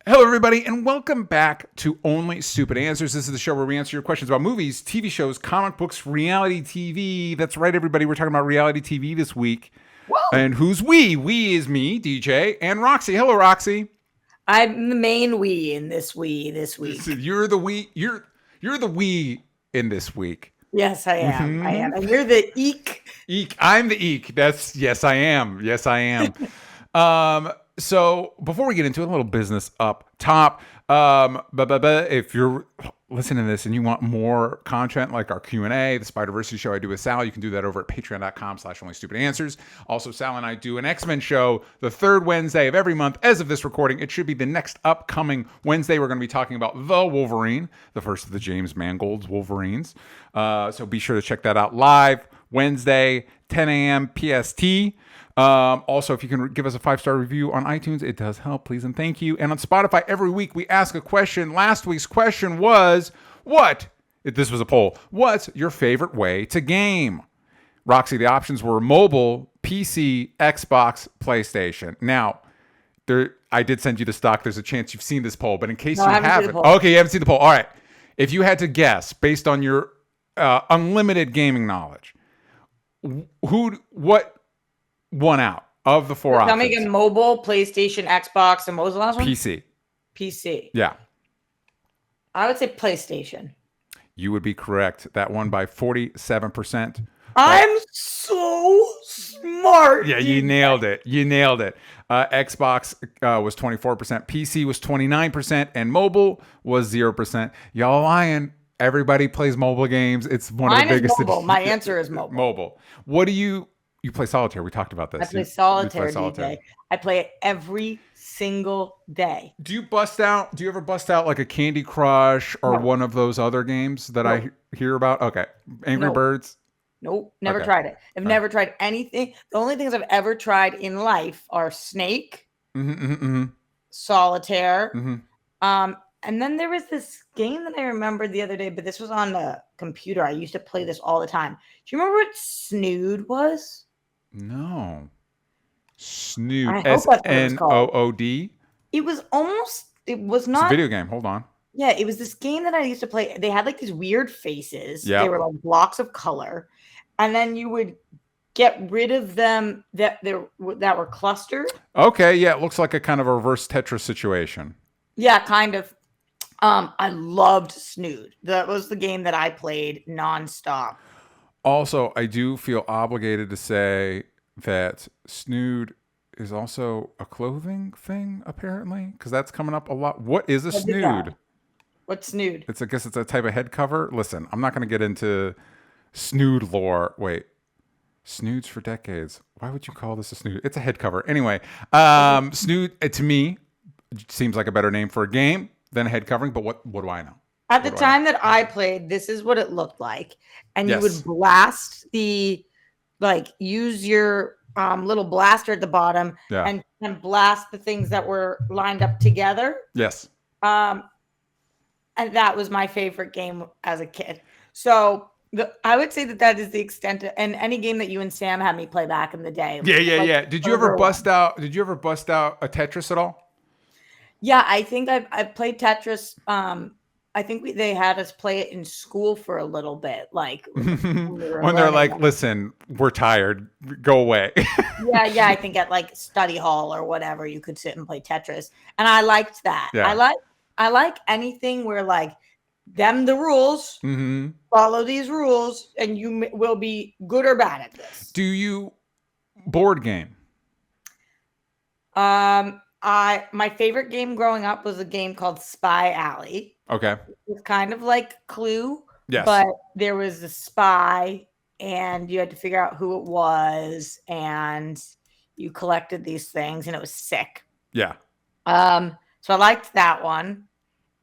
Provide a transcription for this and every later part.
Hello, everybody, and welcome back to Only Stupid Answers. This is the show where we answer your questions about movies, TV shows, comic books, reality TV. That's right, everybody. We're talking about reality TV this week. Whoa. And who's we? We is me, DJ, and Roxy. Hello, Roxy. I'm the main we in this week. You're the we. You're the we in this week. Yes, I am. I am. And you're the eek. Eek. I'm the eek. Yes, I am. Yes, I am. So before we get into it, a little business up top. If you're listening to this and you want more content like our Q&A, the Spider-Verse show I do with Sal, you can do that over at patreon.com/onlystupidanswers. Also, Sal and I do an X-Men show the third Wednesday of every month. As of this recording, it should be the next upcoming Wednesday. We're going to be talking about The Wolverine, the first of the James Mangold's Wolverines. So be sure to check that out live Wednesday, 10 a.m. PST. Also, if you can give us a 5-star review on iTunes, it does help, please and thank you. And on Spotify, every week we ask a question. Last week's question was, this was a poll, what's your favorite way to game? Roxy, the options were mobile, PC, Xbox, PlayStation. Now, I did send you the stock. There's a chance you've seen this poll, but in case you haven't. Okay, you haven't seen the poll. All right. If you had to guess, based on your unlimited gaming knowledge, what won out of the four options? I'm making mobile, PlayStation, Xbox, and what was the last one? PC. Yeah. I would say PlayStation. You would be correct. That won by 47%. I'm so smart. Yeah, you nailed it. Xbox was 24%, PC was 29%, and mobile was 0%. Y'all lying. Everybody plays mobile games. It's one of the biggest. Mobile. My answer is mobile. Mobile. What do you play solitaire? We talked about this. I play solitaire, DJ. I play it every single day. Do you ever bust out like a Candy Crush or one of those other games that I hear about? Okay. Angry Birds? Nope. Never tried it. I've never tried anything. The only things I've ever tried in life are Snake, Solitaire. And then there was this game that I remembered the other day, but this was on the computer. I used to play this all the time. Do you remember what Snood was? No. Snood. Snood. It was not. It's a video game. Hold on. Yeah, it was this game that I used to play. They had like these weird faces. Yep. They were like blocks of color. And then you would get rid of them that were clustered. Okay, yeah, it looks like a kind of a reverse Tetris situation. Yeah, kind of. I loved Snood. That was the game that I played nonstop. Also, I do feel obligated to say that Snood is also a clothing thing, apparently, because that's coming up a lot. What is a Snood? What's Snood? I guess it's a type of head cover. Listen, I'm not going to get into Snood lore. Wait. Snoods for decades. Why would you call this a Snood? It's a head cover. Anyway, Snood, to me, seems like a better name for a game than a head covering, but what do I know? At the time that I played, this is what it looked like. And you would blast use your little blaster at the bottom and blast the things that were lined up together. Yes. And that was my favorite game as a kid. So I would say that is the extent of, and any game that you and Sam had me play back in the day. Yeah. Did you ever bust out a Tetris at all? Yeah, I think I played Tetris. I think they had us play it in school for a little bit, like when they're like, "Listen, we're tired. Go away." yeah. I think at like study hall or whatever, you could sit and play Tetris, and I liked that. Yeah. I like anything where like the rules, follow these rules, and you will be good or bad at this. Do you board game? My favorite game growing up was a game called Spy Alley. Okay. It was kind of like Clue. Yes. But there was a spy and you had to figure out who it was and you collected these things and it was sick. Yeah. So I liked that one.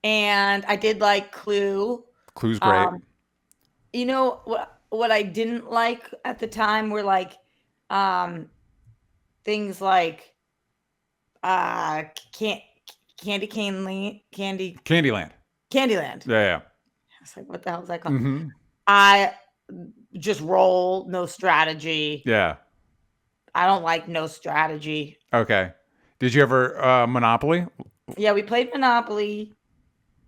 And I did like Clue. Clue's great. You know what I didn't like at the time were like things like Candyland. Yeah. I was like, what the hell is that called? I just roll, no strategy. Yeah. I don't like no strategy. Okay. Did you ever Monopoly? Yeah, we played Monopoly.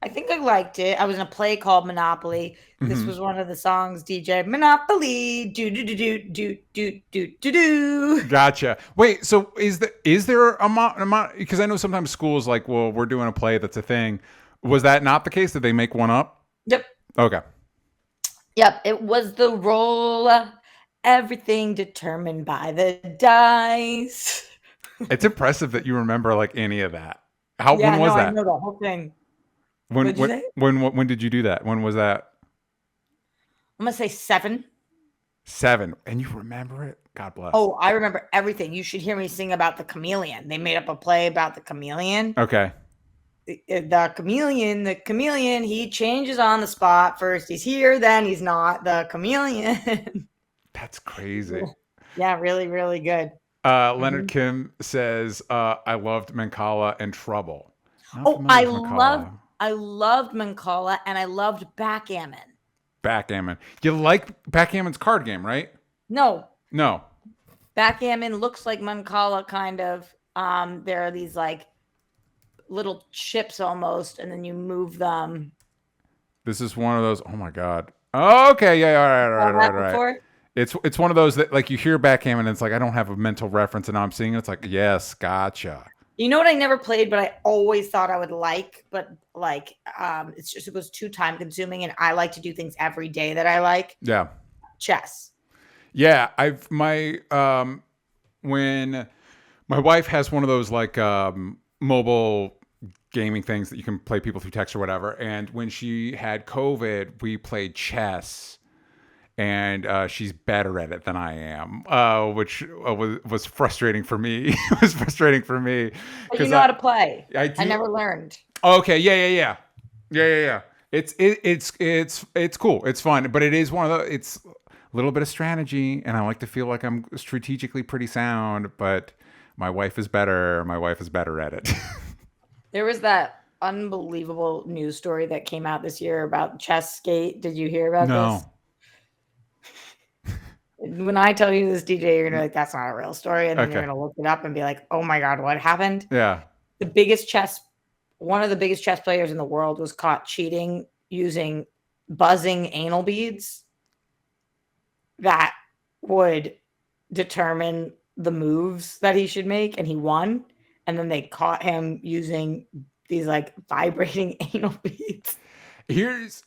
I think I liked it. I was in a play called Monopoly. This Mm-hmm. was one of the songs DJ Monopoly do do do do do do do do do. Gotcha. Wait, so is there a because I know sometimes schools like, well, we're doing a play that's a thing. Was that not the case? Did they make one up? Yep. Okay. Yep. It was the roll. Everything determined by the dice. It's impressive that you remember like any of that. How when Yeah, no, was I that? know the whole thing. When What'd you when say? when did you do that? When was that? I'm gonna say 7. 7. And you remember it? God bless. Oh, I remember everything. You should hear me sing about the chameleon. They made up a play about the chameleon. Okay. The chameleon, he changes on the spot. First he's here, then he's not. The chameleon. That's crazy. Yeah, really, really good. Leonard Kim says, I loved Mancala and Trouble. Not Oh, familiar with Mancala. I loved Mancala and I loved backgammon. Backgammon. You like Backgammon's card game, right? No, No. backgammon looks like Mancala kind of. There are these like little chips almost, and then you move them. This is one of those. Oh my god. Oh, okay. Yeah. All right. It's one of those that like you hear backgammon and it's like I don't have a mental reference and now I'm seeing it. It's like yes, gotcha. You know what I never played, but I always thought I would like, but like it was too time consuming, and I like to do things every day that I like. Yeah. Chess. Yeah. When my wife has one of those like mobile gaming things that you can play people through text or whatever, and when she had COVID, we played chess. And she's better at it than I am, which was frustrating for me. It was frustrating for me But you because know how to play. I do. I never learned. Okay, yeah. It's cool. It's fun, but it is one of the. It's a little bit of strategy, and I like to feel like I'm strategically pretty sound. But my wife is better. My wife is better at it. There was that unbelievable news story that came out this year about Chessgate. Did you hear about this? No. When I tell you this, DJ, you're gonna be like, "That's not a real story," and then you're Okay. gonna look it up and be like, "Oh my god, what happened?" Yeah. The biggest chess, one of the biggest chess players in the world, was caught cheating using buzzing anal beads that would determine the moves that he should make, and he won. And then they caught him using these like vibrating anal beads. Here's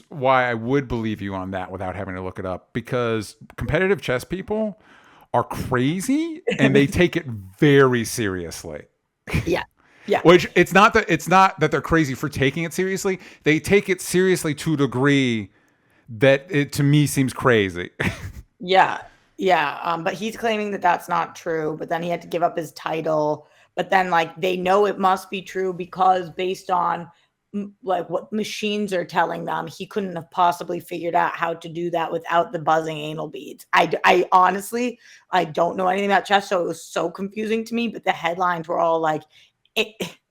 why I would believe you on that without having to look it up, because competitive chess people are crazy and they take it very seriously. Yeah. Yeah. Which it's not that they're crazy for taking it seriously. They take it seriously to a degree that it to me seems crazy. Yeah. Yeah. But he's claiming that that's not true, but then he had to give up his title. But then like they know it must be true because based on like what machines are telling them, he couldn't have possibly figured out how to do that without the buzzing anal beads. I honestly, I don't know anything about chess, so it was so confusing to me, but the headlines were all like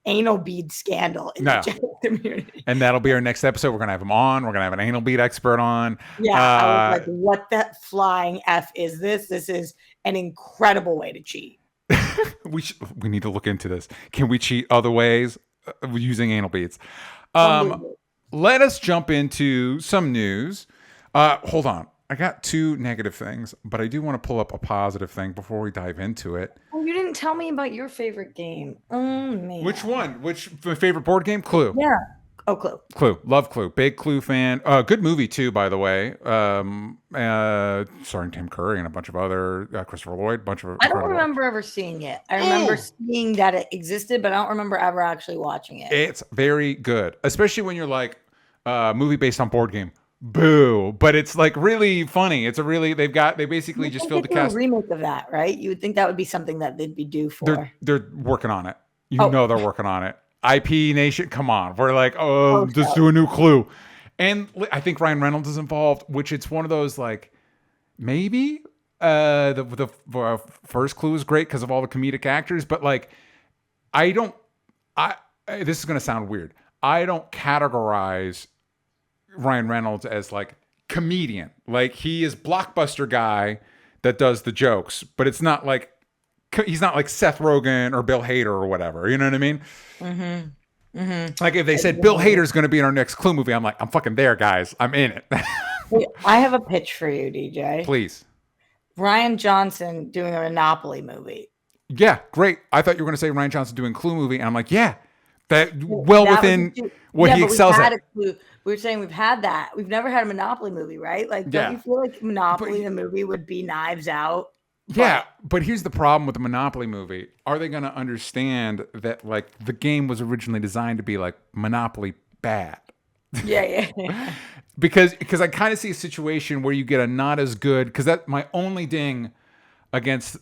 anal bead scandal in the chess community. And that'll be our next episode. We're going to have him on. We're going to have an anal bead expert on. Yeah, I was like, what the flying F is this? This is an incredible way to cheat. We need to look into this. Can we cheat other ways using anal beads? Let us jump into some news. Hold on. I got 2 negative things, but I do want to pull up a positive thing before we dive into it. Oh, you didn't tell me about your favorite game. Oh, man. Which one? Which my favorite board game? Clue. Yeah. Oh, Clue. Clue. Love Clue. Big Clue fan. Good movie, too, by the way. Starring Tim Curry and a bunch of other, Christopher Lloyd, bunch of. I don't remember ever seeing it. I remember seeing that it existed, but I don't remember ever actually watching it. It's very good, especially when you're like, movie based on board game. Boo. But it's like really funny. It's a really, they basically just filled the cast. A remake of that, right? You would think that would be something that they'd be due for. They're working on it. Know they're working on it. IP Nation, come on. We're like, just do a new Clue. And I think Ryan Reynolds is involved, which it's one of those like, maybe the first Clue is great because of all the comedic actors, but like, this is going to sound weird. I don't categorize Ryan Reynolds as like comedian. Like he is blockbuster guy that does the jokes, but it's not like he's not like Seth Rogen or Bill Hader or whatever. You know what I mean? Mm-hmm. Mm-hmm. Like if they said Bill Hader's going to be in our next Clue movie, I'm like, I'm fucking there, guys. I'm in it. Wait, I have a pitch for you, DJ. Please. Rian Johnson doing a Monopoly movie. Yeah, great. I thought you were going to say Rian Johnson doing Clue movie, and I'm like, yeah, that within what he excels at. We were saying we've had that. We've never had a Monopoly movie, right? Like, don't you feel like Monopoly the movie would be Knives Out? Yeah, but here's the problem with the Monopoly movie. Are they going to understand that like the game was originally designed to be like Monopoly bad? Yeah. because I kind of see a situation where you get a not as good, because that my only ding against,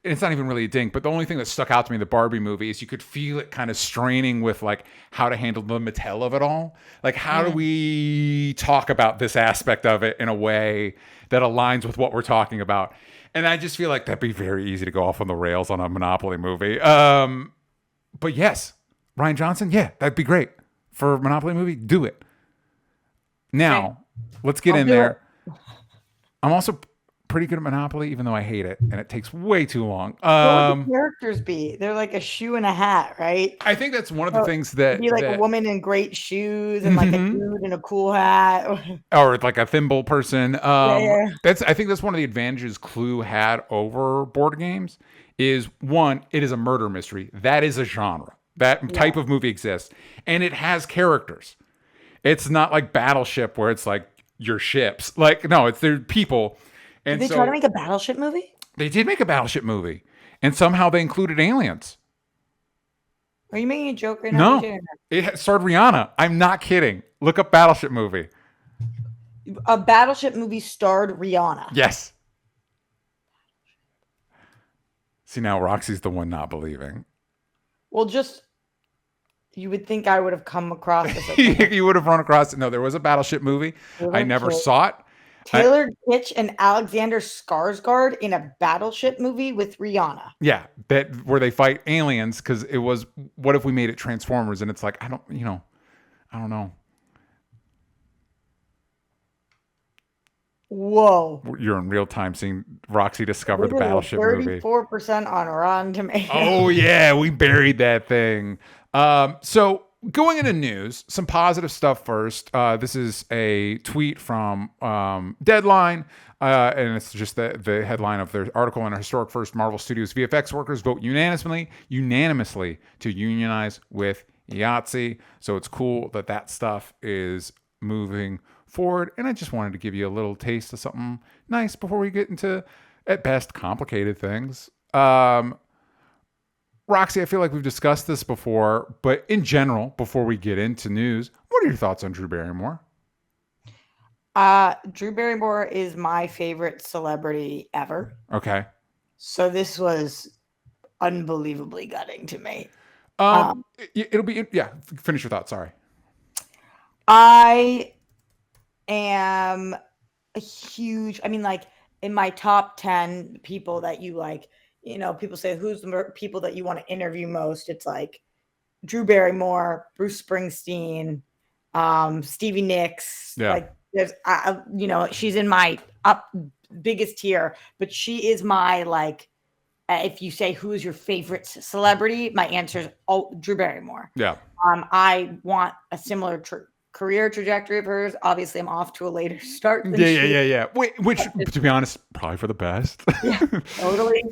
it's not even really a ding, but the only thing that stuck out to me in the Barbie movie is you could feel it kind of straining with like how to handle the Mattel of it all. Like, how do we talk about this aspect of it in a way that aligns with what we're talking about? And I just feel like that'd be very easy to go off on the rails on a Monopoly movie. But yes, Rian Johnson, yeah, that'd be great for a Monopoly movie. Do it. Now, let's get in there. I'm also pretty good at Monopoly, even though I hate it, and it takes way too long. What would the characters be? They're like a shoe and a hat, right? I think that's one of the things that... Be like a woman in great shoes and like a dude in a cool hat. Or like a thimble person. I think that's one of the advantages Clue had over board games is, one, it is a murder mystery. That is a genre. That type of movie exists. And it has characters. It's not like Battleship where it's like your ships. Like, no, they're people. And did they try to make a Battleship movie? They did make a Battleship movie. And somehow they included aliens. Are you making a joke right now? No. It starred Rihanna. I'm not kidding. Look up Battleship movie. A Battleship movie starred Rihanna. Yes. See, now Roxy's the one not believing. Well, you would think I would have come across this. You would have run across it. No, there was a Battleship movie. I never saw it. Taylor Kitsch and Alexander Skarsgård in a Battleship movie with Rihanna. Yeah, where they fight aliens, because it was, what if we made it Transformers? And it's like, I don't know. Whoa. You're in real time seeing Roxy discover the Battleship movie. 34% on Rotten Tomatoes. Oh, yeah, we buried that thing. So going into news, some positive stuff first. This is a tweet from Deadline, and it's just the headline of their article on a historic first. Marvel Studios VFX workers vote unanimously to unionize with Yahtzee. So it's cool that stuff is moving forward. And I just wanted to give you a little taste of something nice before we get into, at best, complicated things. Roxy, I feel like we've discussed this before, but in general, before we get into news, what are your thoughts on Drew Barrymore? Drew Barrymore is my favorite celebrity ever. Okay. So this was unbelievably gutting to me. It'll be, finish your thought. Sorry. I am a huge, like in my top 10 people that you like, people say, who's the people that you want to interview most? It's like Drew Barrymore, Bruce Springsteen, Stevie Nicks. Yeah. Like there's, she's in my biggest tier, but she is my, like, if you say who is your favorite celebrity, my answer is Drew Barrymore. Yeah. I want a similar career trajectory of hers. Obviously, I'm off to a later start. Yeah. Which, to be honest, probably for the best. Yeah, totally.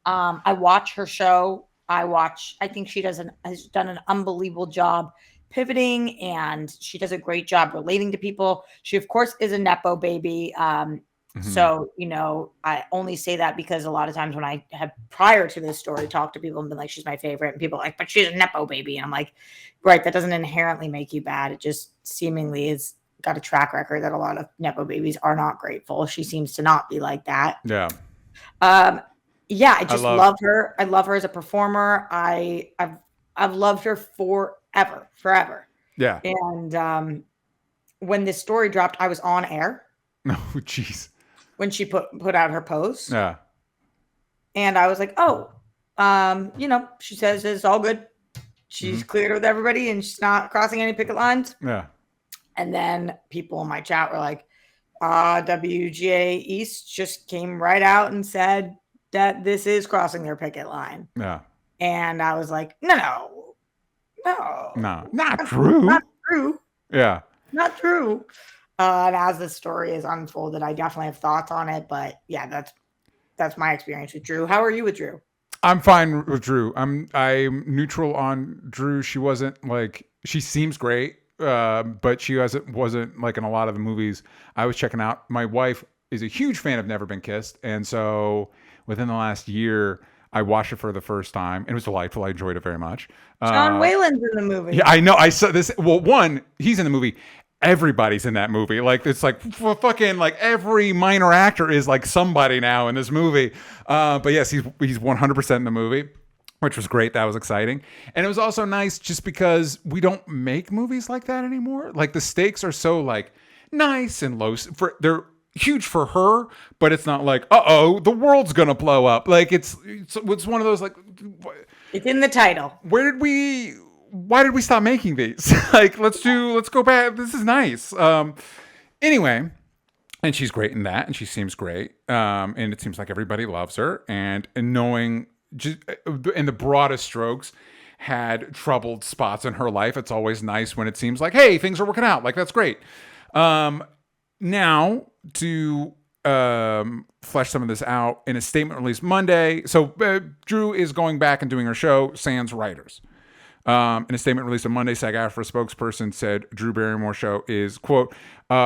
I watch her show. I think she has done an unbelievable job pivoting, and she does a great job relating to people. She, of course, is a Nepo baby. So, I only say that because a lot of times when I have, prior to this story, talked to people and been like, she's my favorite, and people are like, but she's a Nepo baby. And I'm like, right, that doesn't inherently make you bad. It just seemingly is got a track record that a lot of Nepo babies are not grateful. She seems to not be like that. Yeah. I just love her. I love her as a performer. I've loved her forever. Yeah. And when this story dropped, I was on air. Oh, jeez. When she put out her post. Yeah. And I was like, she says it's all good. She's cleared with everybody and she's not crossing any picket lines. Yeah. And then people in my chat were like, WGA East just came right out and said that this is crossing their picket line. Yeah. And I was like, no, not true. Not true. Yeah. Not true. And as the story is unfolded, I definitely have thoughts on it. But yeah, that's my experience with Drew. How are you with Drew? I'm fine with Drew. I'm neutral on Drew. She wasn't like, she seems great, but she wasn't like in a lot of the movies I was checking out. My wife is a huge fan of Never Been Kissed, and so within the last year, I watched it for the first time. It was delightful. I enjoyed it very much. John Wayland's in the movie. Yeah, I know. I saw this. Well, one, he's in the movie. Everybody's in that movie. Like, it's like fucking like every minor actor is like somebody now in this movie. But yes, he's 100% in the movie, which was great. That was exciting. And it was also nice just because we don't make movies like that anymore. Like, the stakes are so like nice and low. They're huge for her, but it's not like, the world's gonna blow up. Like, it's one of those like, it's in the title. Why did we stop making these? Like, let's go back. This is nice. Anyway, and she's great in that, and she seems great. And it seems like everybody loves her. And knowing just in the broadest strokes, had troubled spots in her life. It's always nice when it seems like, hey, things are working out. Like, that's great. Now to flesh some of this out in a statement released Monday. So Drew is going back and doing her show, Sans Writers. In a statement released on Monday, SAG-AFTRA spokesperson said Drew Barrymore's show is, quote,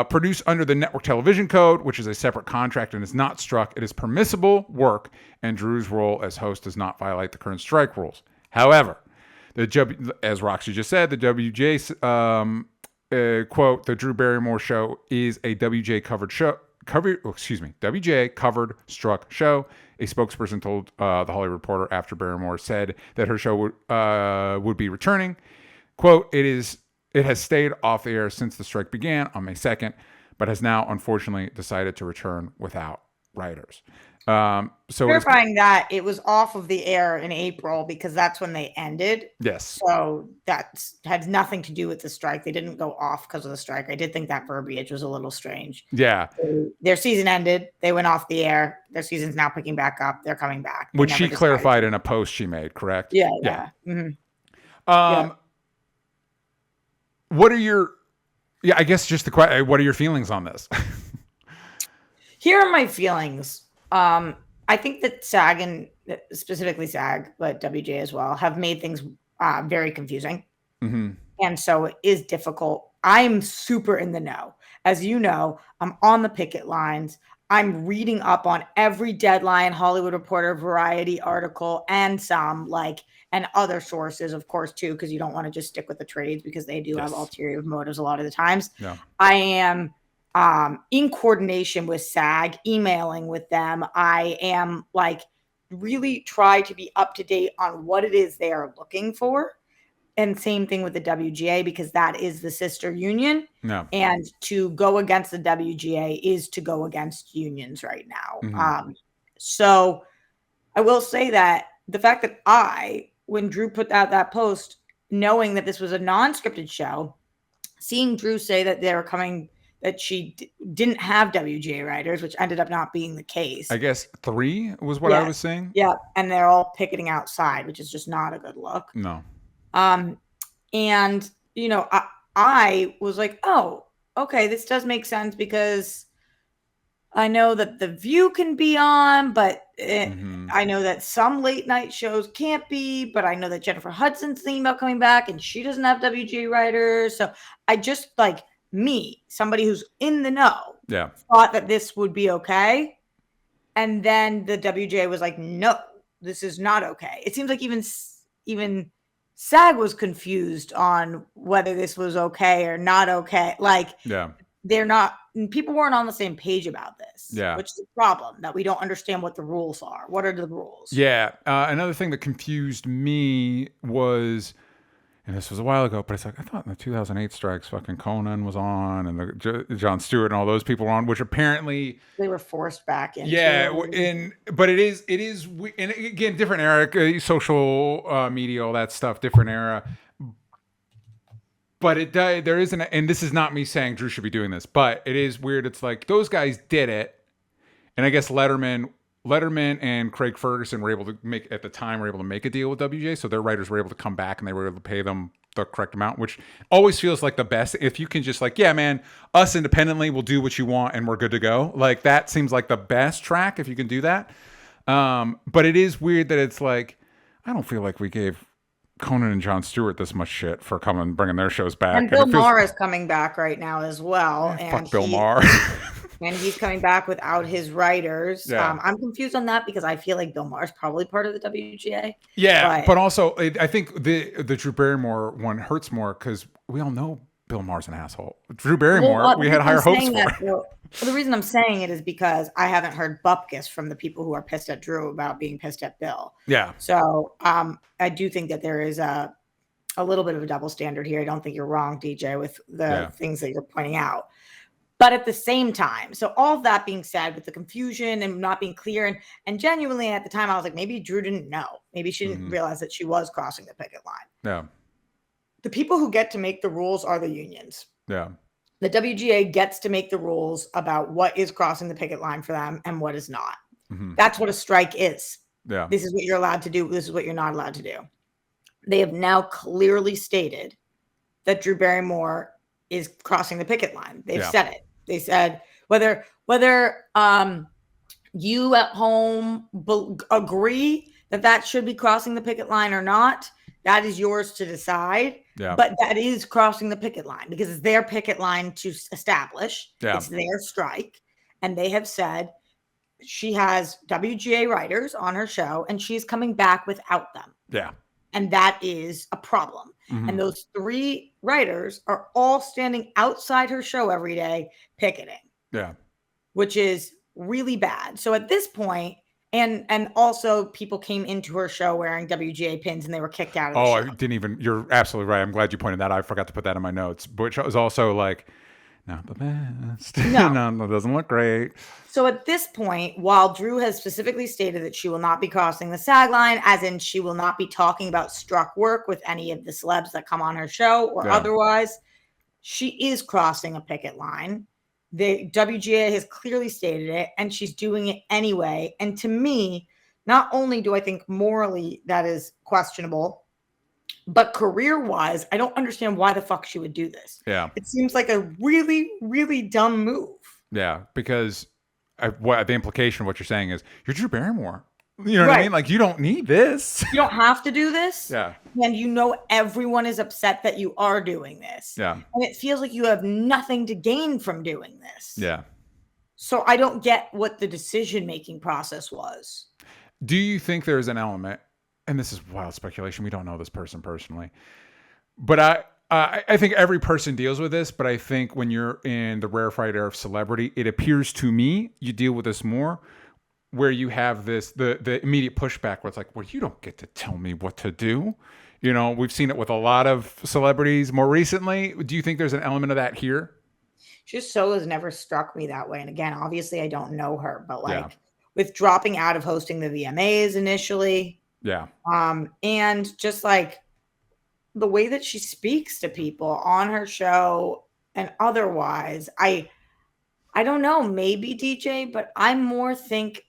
produced under the network television code, which is a separate contract and is not struck. It is permissible work, and Drew's role as host does not violate the current strike rules. However, as Roxy just said, the WJ, quote, the Drew Barrymore show is a WJ covered struck show. A spokesperson told the Hollywood Reporter after Barrymore said that her show would be returning. Quote, it has stayed off the air since the strike began on May 2nd, but has now unfortunately decided to return without writers. So clarifying that it was off of the air in April because that's when they ended. Yes. So that had nothing to do with the strike. They didn't go off because of the strike. I did think that verbiage was a little strange. Yeah. So their season ended. They went off the air. Their season's now picking back up. They're coming back. Which she clarified in a post she made, correct? Yeah. Mm-hmm. What are your, I guess just the question, what are your feelings on this? Here are my feelings. I think that SAG and specifically SAG, but WJ as well, have made things very confusing. Mm-hmm. And so it is difficult. I'm super in the know. As you know, I'm on the picket lines. I'm reading up on every Deadline, Hollywood Reporter, Variety article, and some and other sources, of course, too, because you don't want to just stick with the trades because they do have ulterior motives a lot of the times. Yeah. I am in coordination with SAG, emailing with them. I am really try to be up to date on what it is they are looking for. And same thing with the WGA, because that is the sister union. No. And to go against the WGA is to go against unions right now. Mm-hmm. So I will say that the fact that when Drew put out that post, knowing that this was a non-scripted show, seeing Drew say that they were coming, that she didn't have WGA writers, which ended up not being the case. I guess 3 was what I was saying. Yeah. And they're all picketing outside, which is just not a good look. No. And, I was like, oh, okay, this does make sense because I know that The View can be on, but I know that some late night shows can't be, but I know that Jennifer Hudson's thinking about coming back and she doesn't have WGA writers. So I just somebody who's in the know, thought that this would be okay. And then the WGA was like, no, this is not okay. It seems like even SAG was confused on whether this was okay or not okay. They're not, people weren't on the same page about this, which is a problem, that we don't understand what the rules are. What are the rules? Yeah. Another thing that confused me was, and this was a while ago, but it's like, I thought in the 2008 strikes, fucking Conan was on, and the Jon Stewart and all those people were on, which apparently they were forced back into. Yeah, but it is, and again, different era, social media, all that stuff, different era. But there isn't, and this is not me saying Drew should be doing this, but it is weird. It's like those guys did it, and I guess Letterman Letterman and Craig Ferguson were able to make a deal with WGA, so their writers were able to come back and they were able to pay them the correct amount, which always feels like the best. If you can just like, yeah, man, us independently will do what you want and we're good to go. Like that seems like the best track if you can do that. But it is weird that it's like, I don't feel like we gave Conan and Jon Stewart this much shit for bringing their shows back. And Bill Maher is coming back right now as well. Fuck Bill Maher. And he's coming back without his writers. Yeah. I'm confused on that because I feel like Bill Maher is probably part of the WGA. Yeah, but also I think the Drew Barrymore one hurts more because we all know Bill Maher's an asshole. Drew Barrymore, we had higher hopes for. Well, the reason I'm saying it is because I haven't heard bupkis from the people who are pissed at Drew about being pissed at Bill. Yeah. So I do think that there is a little bit of a double standard here. I don't think you're wrong, DJ, with the things that you're pointing out. But at the same time, so all of that being said, with the confusion and not being clear, and genuinely at the time, I was like, maybe Drew didn't know. Maybe she didn't realize that she was crossing the picket line. Yeah. The people who get to make the rules are the unions. Yeah. The WGA gets to make the rules about what is crossing the picket line for them and what is not. That's what a strike is. Yeah. This is what you're allowed to do. This is what you're not allowed to do. They have now clearly stated that Drew Barrymore is crossing the picket line. They've said it. They said whether you at home agree that should be crossing the picket line or not, that is yours to decide. Yeah. But that is crossing the picket line because it's their picket line to establish. Yeah. It's their strike. And they have said she has WGA writers on her show and she's coming back without them. Yeah. And that is a problem. And those 3 writers are all standing outside her show every day picketing. Yeah. Which is really bad. So at this point, and also people came into her show wearing WGA pins and they were kicked out of the show. I didn't even, you're absolutely right. I'm glad you pointed that out. I forgot to put that in my notes, which was also like, not the best. No, that doesn't look great. So at this point, while Drew has specifically stated that she will not be crossing the SAG line, as in she will not be talking about struck work with any of the celebs that come on her show or otherwise, she is crossing a picket line. The WGA has clearly stated it, and she's doing it anyway. And to me, not only do I think morally that is questionable, but career-wise, I don't understand why the fuck she would do this. Yeah. It seems like a really, really dumb move. Yeah, because the implication of what you're saying is you're Drew Barrymore. You know what I mean? Like, you don't need this. You don't have to do this. Yeah. And you know everyone is upset that you are doing this. Yeah. And it feels like you have nothing to gain from doing this. Yeah. So I don't get what the decision-making process was. Do you think there's an element, and this is wild speculation, we don't know this person personally, but I think every person deals with this, but I think when you're in the rarefied air of celebrity, it appears to me you deal with this more, where you have this the immediate pushback where it's like, well, you don't get to tell me what to do. You know, we've seen it with a lot of celebrities more recently. Do you think there's an element of that here? Just so has never struck me that way. And again, obviously I don't know her, but like with dropping out of hosting the VMAs initially. Yeah. And just like the way that she speaks to people on her show and otherwise, I don't know, maybe DJ, but I more think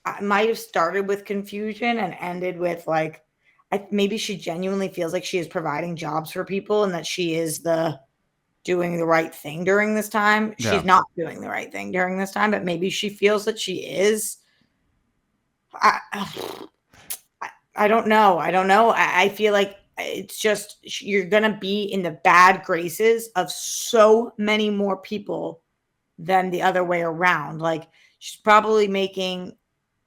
I might have started with confusion and ended with like, maybe she genuinely feels like she is providing jobs for people and that she is doing the right thing during this time. Yeah. She's not doing the right thing during this time, but maybe she feels that she is. I don't know. I feel like it's just, you're going to be in the bad graces of so many more people than the other way around. Like, she's probably making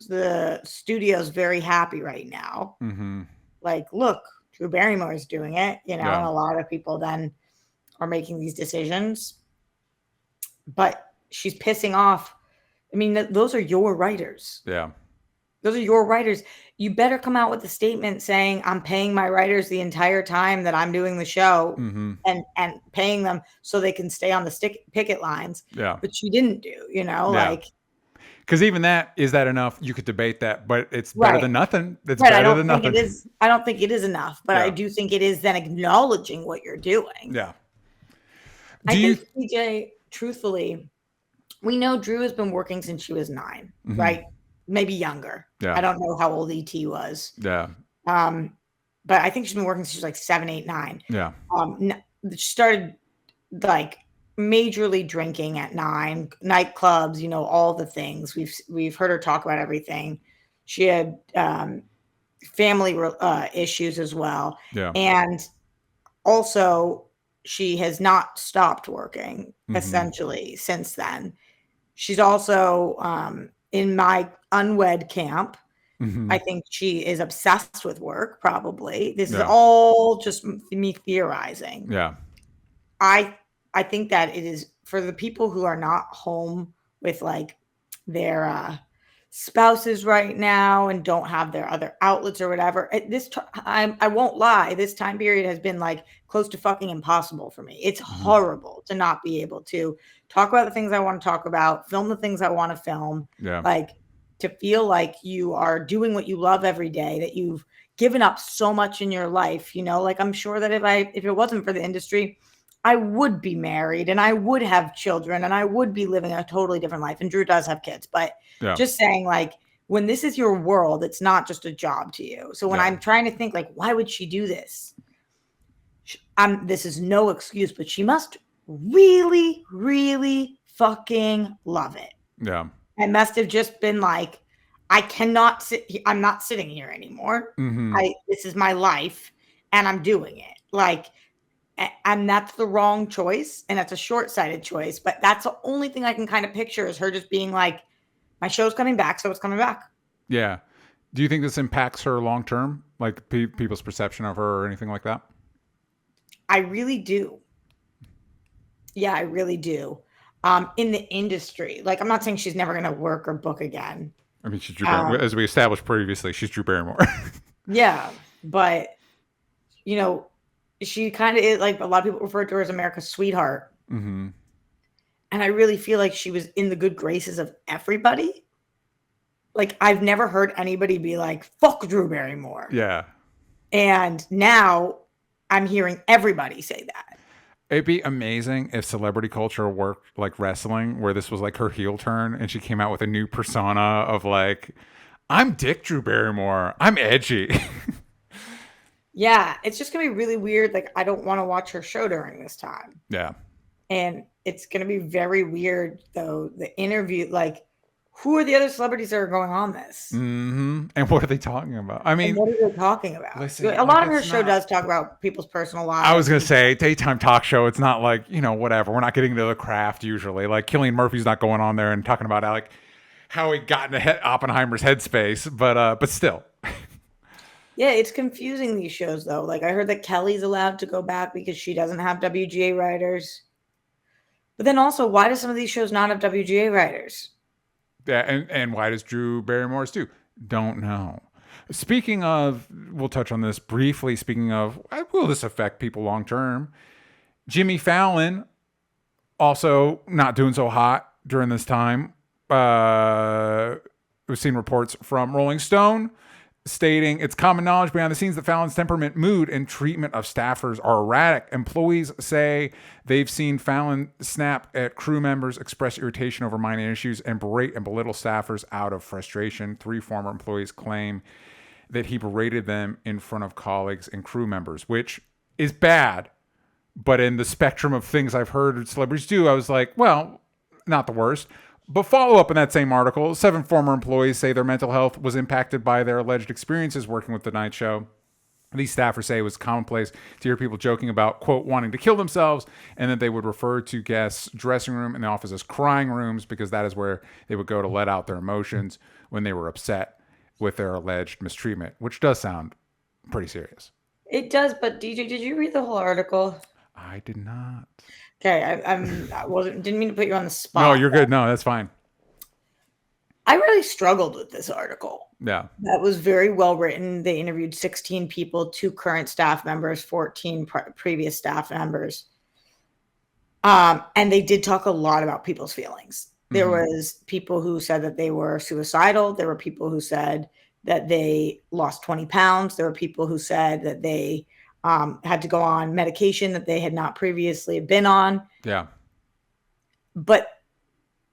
the studios very happy right now. Mm-hmm. Like, look, Drew Barrymore is doing it, and a lot of people then are making these decisions. But she's pissing off. I mean, those are your writers. Yeah. Those are your writers. You better come out with a statement saying, I'm paying my writers the entire time that I'm doing the show and paying them so they can stay on the picket lines. Yeah. But you didn't do, like. Because even is that enough? You could debate that, but it's better than nothing. It's right. better than nothing. I don't think it is enough, but I do think it is then acknowledging what you're doing. Yeah. I think, CJ, truthfully, we know Drew has been working since she was 9, right? maybe younger. Yeah. I don't know how old E.T. was. Yeah. But I think she's been working since she was like 7, 8, 9. Yeah. She started like majorly drinking at 9, nightclubs, you know, all the things. We've heard her talk about everything. She had family issues as well. Yeah. And also she has not stopped working essentially since then. She's also in my unwed camp. I think she is obsessed with work, probably. This is all just me theorizing. Yeah. I think that it is for the people who are not home with like their spouses right now and don't have their other outlets or whatever. At this time, I won't lie, this time period has been like close to fucking impossible for me. It's horrible to not be able to talk about the things I want to talk about, film the things I want to film. Yeah. Like to feel like you are doing what you love every day, that you've given up so much in your life, you know, like I'm sure that if it wasn't for the industry, I would be married and I would have children and I would be living a totally different life. And Drew does have kids, but just saying, like, when this is your world, it's not just a job to you. So when I'm trying to think, like, why would she do this? This is no excuse, but she must really, really fucking love it. Yeah. I must have just been like, I cannot sit. I'm not sitting here anymore. This is my life and I'm doing it. Like, and that's the wrong choice. And that's a short-sighted choice. But that's the only thing I can kind of picture is her just being like, my show's coming back, so it's coming back. Yeah. Do you think this impacts her long-term? Like people's perception of her or anything like that? I really do. Yeah, I really do. In the industry, like I'm not saying she's never going to work or book again. I mean, she's Drew Barrymore. As we established previously, she's Drew Barrymore. Yeah, but you know, she kind of is, like a lot of people refer to her as America's sweetheart. And I really feel like she was in the good graces of everybody. Like I've never heard anybody be like, fuck Drew Barrymore. Yeah. And now I'm hearing everybody say that. It'd be amazing if celebrity culture worked like wrestling, where this was like her heel turn and she came out with a new persona of like, I'm Dick Drew Barrymore. I'm edgy. Yeah, it's just going to be really weird. Like, I don't want to watch her show during this time. Yeah. And it's going to be very weird, though. The interview, like, who are the other celebrities that are going on this? And what are they talking about? I mean, and what are they talking about? Listen, a lot of her show does talk about people's personal lives. I was going to say, daytime talk show, it's not like, you know, whatever. We're not getting into the craft usually. Like, Cillian Murphy's not going on there and talking about like how he got into Oppenheimer's headspace, but still. Yeah, it's confusing, these shows, though. Like, I heard that Kelly's allowed to go back because she doesn't have WGA writers. But then also, why do some of these shows not have WGA writers? Yeah, and why does Drew Barrymore's too? Don't know. Speaking of, we'll touch on this briefly. Speaking of, will this affect people long term? Jimmy Fallon also not doing so hot during this time. We've seen reports from Rolling Stone stating it's common knowledge behind the scenes that Fallon's temperament, mood, and treatment of staffers are erratic. Employees say they've seen Fallon snap at crew members, express irritation over minor issues, and berate and belittle staffers out of frustration. 3 former employees claim that he berated them in front of colleagues and crew members, which is bad. But in the spectrum of things I've heard celebrities do, I was like, well, not the worst. But follow up in that same article, 7 former employees say their mental health was impacted by their alleged experiences working with the night show. These staffers say it was commonplace to hear people joking about, quote, wanting to kill themselves, and that they would refer to guests' dressing room and the office as crying rooms because that is where they would go to let out their emotions when they were upset with their alleged mistreatment, which does sound pretty serious. It does, but DJ, did you read the whole article? I did not. Okay, didn't mean to put you on the spot. No, you're good. No, that's fine. I really struggled with this article. Yeah. That was very well written. They interviewed 16 people, 2 current staff members, 14 previous staff members. And they did talk a lot about people's feelings. There was people who said that they were suicidal. There were people who said that they lost 20 pounds. There were people who said that they had to go on medication that they had not previously been on. Yeah. But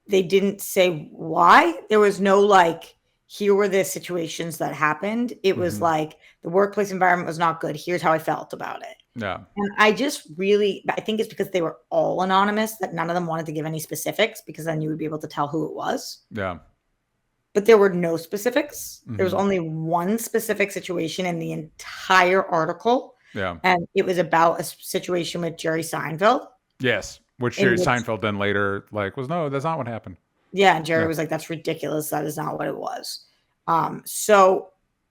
they didn't say why. There was no like here were the situations that happened. It was like the workplace environment was not good. Here's how I felt about it. Yeah. And I think it's because they were all anonymous that none of them wanted to give any specifics, because then you would be able to tell who it was. Yeah. But there were no specifics. There was only one specific situation in the entire article. Yeah. And it was about a situation with Jerry Seinfeld. Yes. Which Jerry Seinfeld then later was, no, that's not what happened. Yeah. And Jerry was like, that's ridiculous. That is not what it was. So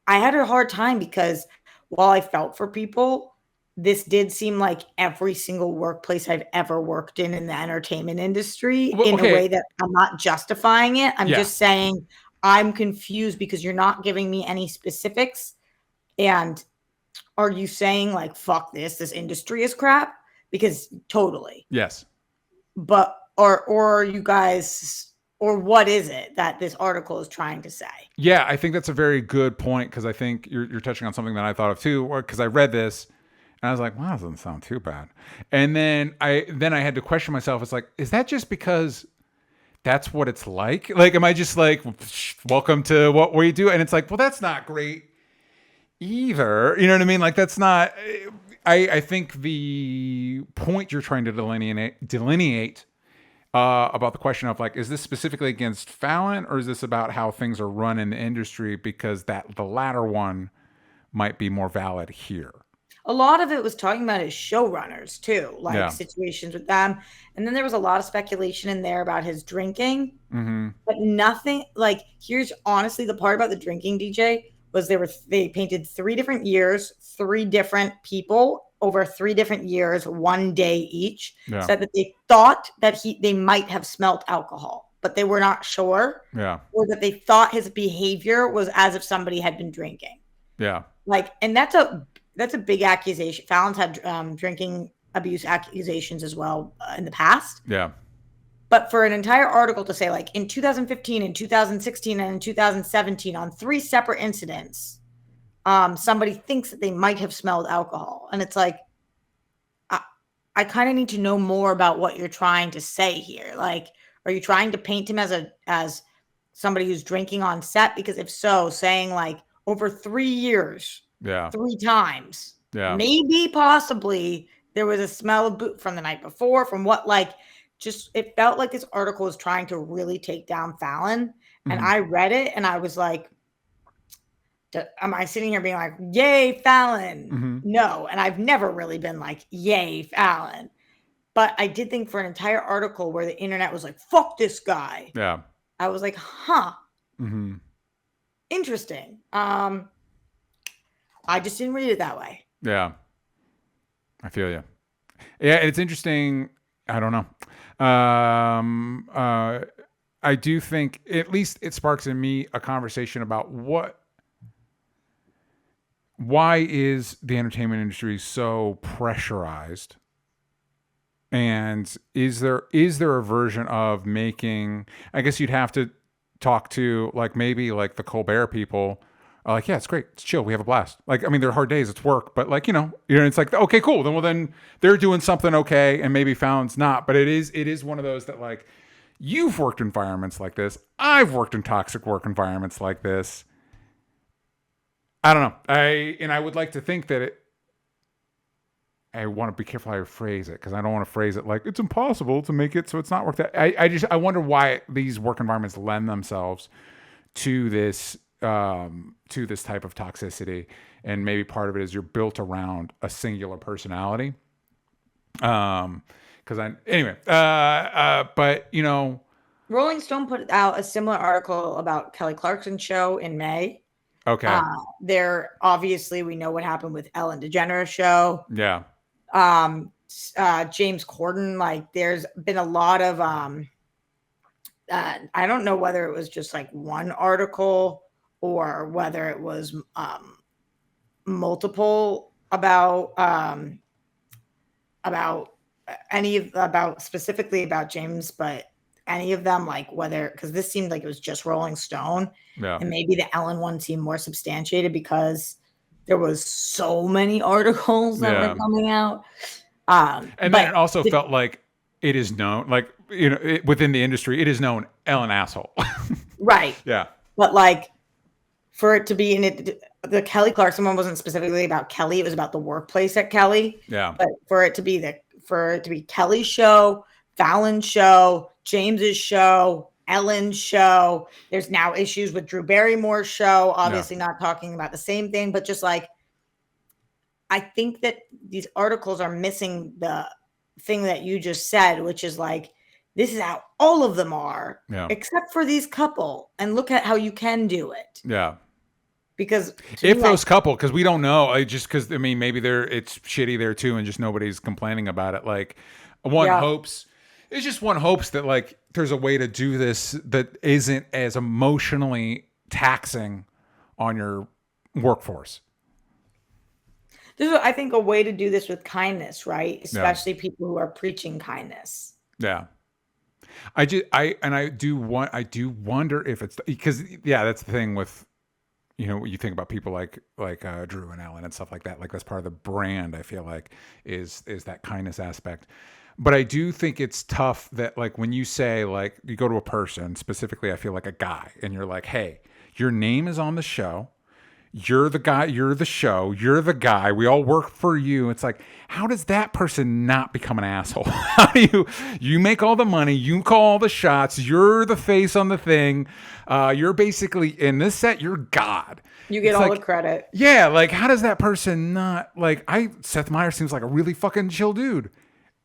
I had a hard time, because while I felt for people, this did seem like every single workplace I've ever worked in the entertainment industry, in a way that I'm not justifying it. I'm just saying I'm confused because you're not giving me any specifics. And are you saying like, fuck this industry is crap? Because totally. Yes. But, or are you guys, or what is it that this article is trying to say? Yeah, I think that's a very good point, because I think you're touching on something that I thought of too, because I read this and I was like, wow, that doesn't sound too bad. And then I had to question myself. It's like, is that just because that's what it's like? Like, am I just like, welcome to what we do? And it's like, well, that's not great either. You know what I mean? Like, that's not, I think the point you're trying to delineate about the question of like, is this specifically against Fallon, or is this about how things are run in the industry? Because the latter one might be more valid here. A lot of it was talking about his showrunners too, like situations with them. And then there was a lot of speculation in there about his drinking, but nothing like, here's honestly the part about the drinking, DJ, was they painted 3 different years, 3 different people over 3 different years, 1 day each, said that they thought that they might have smelt alcohol, but they were not sure. Yeah. Or that they thought his behavior was as if somebody had been drinking. Yeah. Like, and that's a big accusation. Fallon's had drinking abuse accusations as well in the past. Yeah. But for an entire article to say, like, in 2015, in 2016, and in 2017, on 3 separate incidents, somebody thinks that they might have smelled alcohol. And it's like, I kind of need to know more about what you're trying to say here. Like, are you trying to paint him as somebody who's drinking on set? Because if so, saying like over 3 years, 3 times, maybe possibly there was a smell of boot from the night before, from what, like, just, it felt like this article was trying to really take down Fallon. And I read it and I was like, am I sitting here being like, yay, Fallon? No. And I've never really been like, yay, Fallon. But I did think for an entire article where the internet was like, fuck this guy. Yeah. I was like, huh. Interesting. I just didn't read it that way. Yeah. I feel you. Yeah, it's interesting. I don't know. I do think at least it sparks in me a conversation about why is the entertainment industry so pressurized? And is there a version of making, I guess you'd have to talk to like maybe like the Colbert people are like, yeah, it's great. It's chill. We have a blast. Like, I mean, they're hard days. It's work, but like, it's like, okay, cool. Then they're doing something okay. And maybe Fallon's not, but it is one of those that like, you've worked in environments like this. I've worked in toxic work environments like this. I don't know. I would like to think that I want to be careful how I phrase it, because I don't want to phrase it like it's impossible to make it so it's not worked out. I wonder why these work environments lend themselves to this type of toxicity, and maybe part of it is you're built around a singular personality. But Rolling Stone put out a similar article about Kelly Clarkson's show in May. Okay. There, obviously, we know what happened with Ellen DeGeneres' show. Yeah. James Corden, like, there's been a lot of I don't know whether it was just like one article or whether it was multiple about specifically about James, but any of them, like, whether, because this seemed like it was just Rolling Stone, and maybe the Ellen one seemed more substantiated because there was so many articles that were coming out. And then it also felt like it is known, like, within the industry, it is known Ellen asshole. Right. Yeah. But like, for it to be in it, the Kelly Clarkson one wasn't specifically about Kelly. It was about the workplace at Kelly. Yeah. But for it to be Kelly's show, Fallon's show, James's show, Ellen's show. There's now issues with Drew Barrymore's show. Obviously, not talking about the same thing, but just like, I think that these articles are missing the thing that you just said, which is like, this is how all of them are, except for these couple, and look at how you can do it. Yeah. Because if those couple, because we don't know, because I mean, maybe it's shitty there too, and just nobody's complaining about it. Like, one hopes that like there's a way to do this that isn't as emotionally taxing on your workforce. This is, I think, a way to do this with kindness, right? Especially people who are preaching kindness. Yeah. I do wonder if it's because that's the thing with, you think about people like Drew and Ellen and stuff like that. Like, that's part of the brand, I feel like, is that kindness aspect. But I do think it's tough that, like, when you say, like, you go to a person, specifically, I feel like a guy, and you're like, hey, your name is on the show. You're the guy, you're the show, you're the guy, we all work for you. It's like, how does that person not become an asshole? How do you make all the money, you call all the shots, you're the face on the thing, you're basically, in this set, you're God. You get all the credit. Yeah, like, how does that person not, like, Seth Meyers seems like a really fucking chill dude.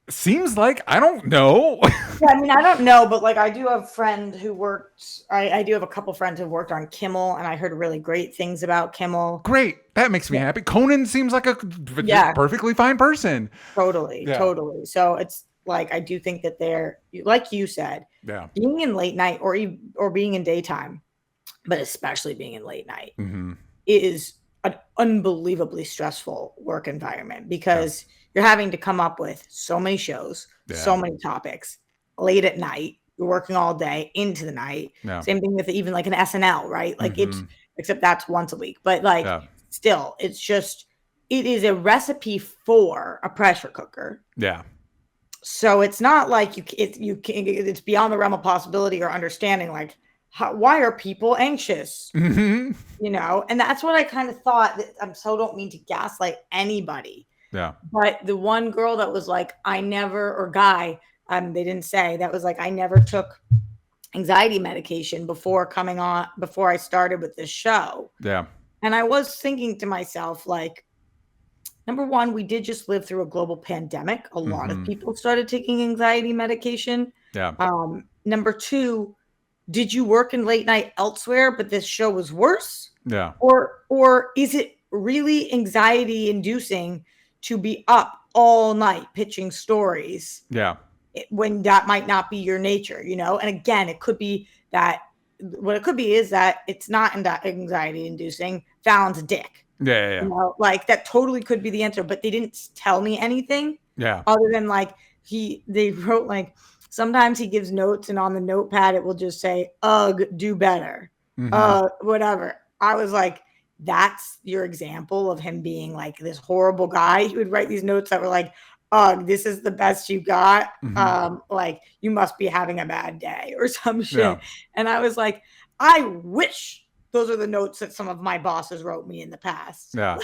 Seems like, I don't know. Yeah, I mean, I don't know, but like, I do have a friend who worked. I do have a couple friends who worked on Kimmel, and I heard really great things about Kimmel. Great, that makes me happy. Conan seems like a perfectly fine person. Totally. So it's like, I do think that they're, like you said, being in late night or being in daytime, but especially being in late night, is an unbelievably stressful work environment, because you're having to come up with so many shows, so many topics, late at night. You're working all day into the night. Same thing with even like an SNL, right? Like, except that's once a week. But like, still, it is a recipe for a pressure cooker. Yeah. So it's not like it's beyond the realm of possibility or understanding. Like, why are people anxious? And that's what I kind of thought. Don't mean to gaslight anybody. Yeah. But the one girl that was like, or guy, they didn't say, that was like, I never took anxiety medication before I started with this show. Yeah. And I was thinking to myself, like, number one, we did just live through a global pandemic. A lot of people started taking anxiety medication. Yeah. Number two, did you work in late night elsewhere, but this show was worse? Yeah. Or is it really anxiety inducing to be up all night pitching stories? Yeah. When that might not be your nature, And again, it could be that what it could be is that it's not anxiety inducing. Fallon's a dick. Yeah. Like, that totally could be the answer, but they didn't tell me anything. Yeah. Other than like, they wrote, like, sometimes he gives notes and on the notepad it will just say, ugh, do better. Whatever. I was like, that's your example of him being like this horrible guy. He would write these notes that were like, ugh, this is the best you got. Like, you must be having a bad day or some shit. Yeah. And I was like, I wish those are the notes that some of my bosses wrote me in the past. Yeah.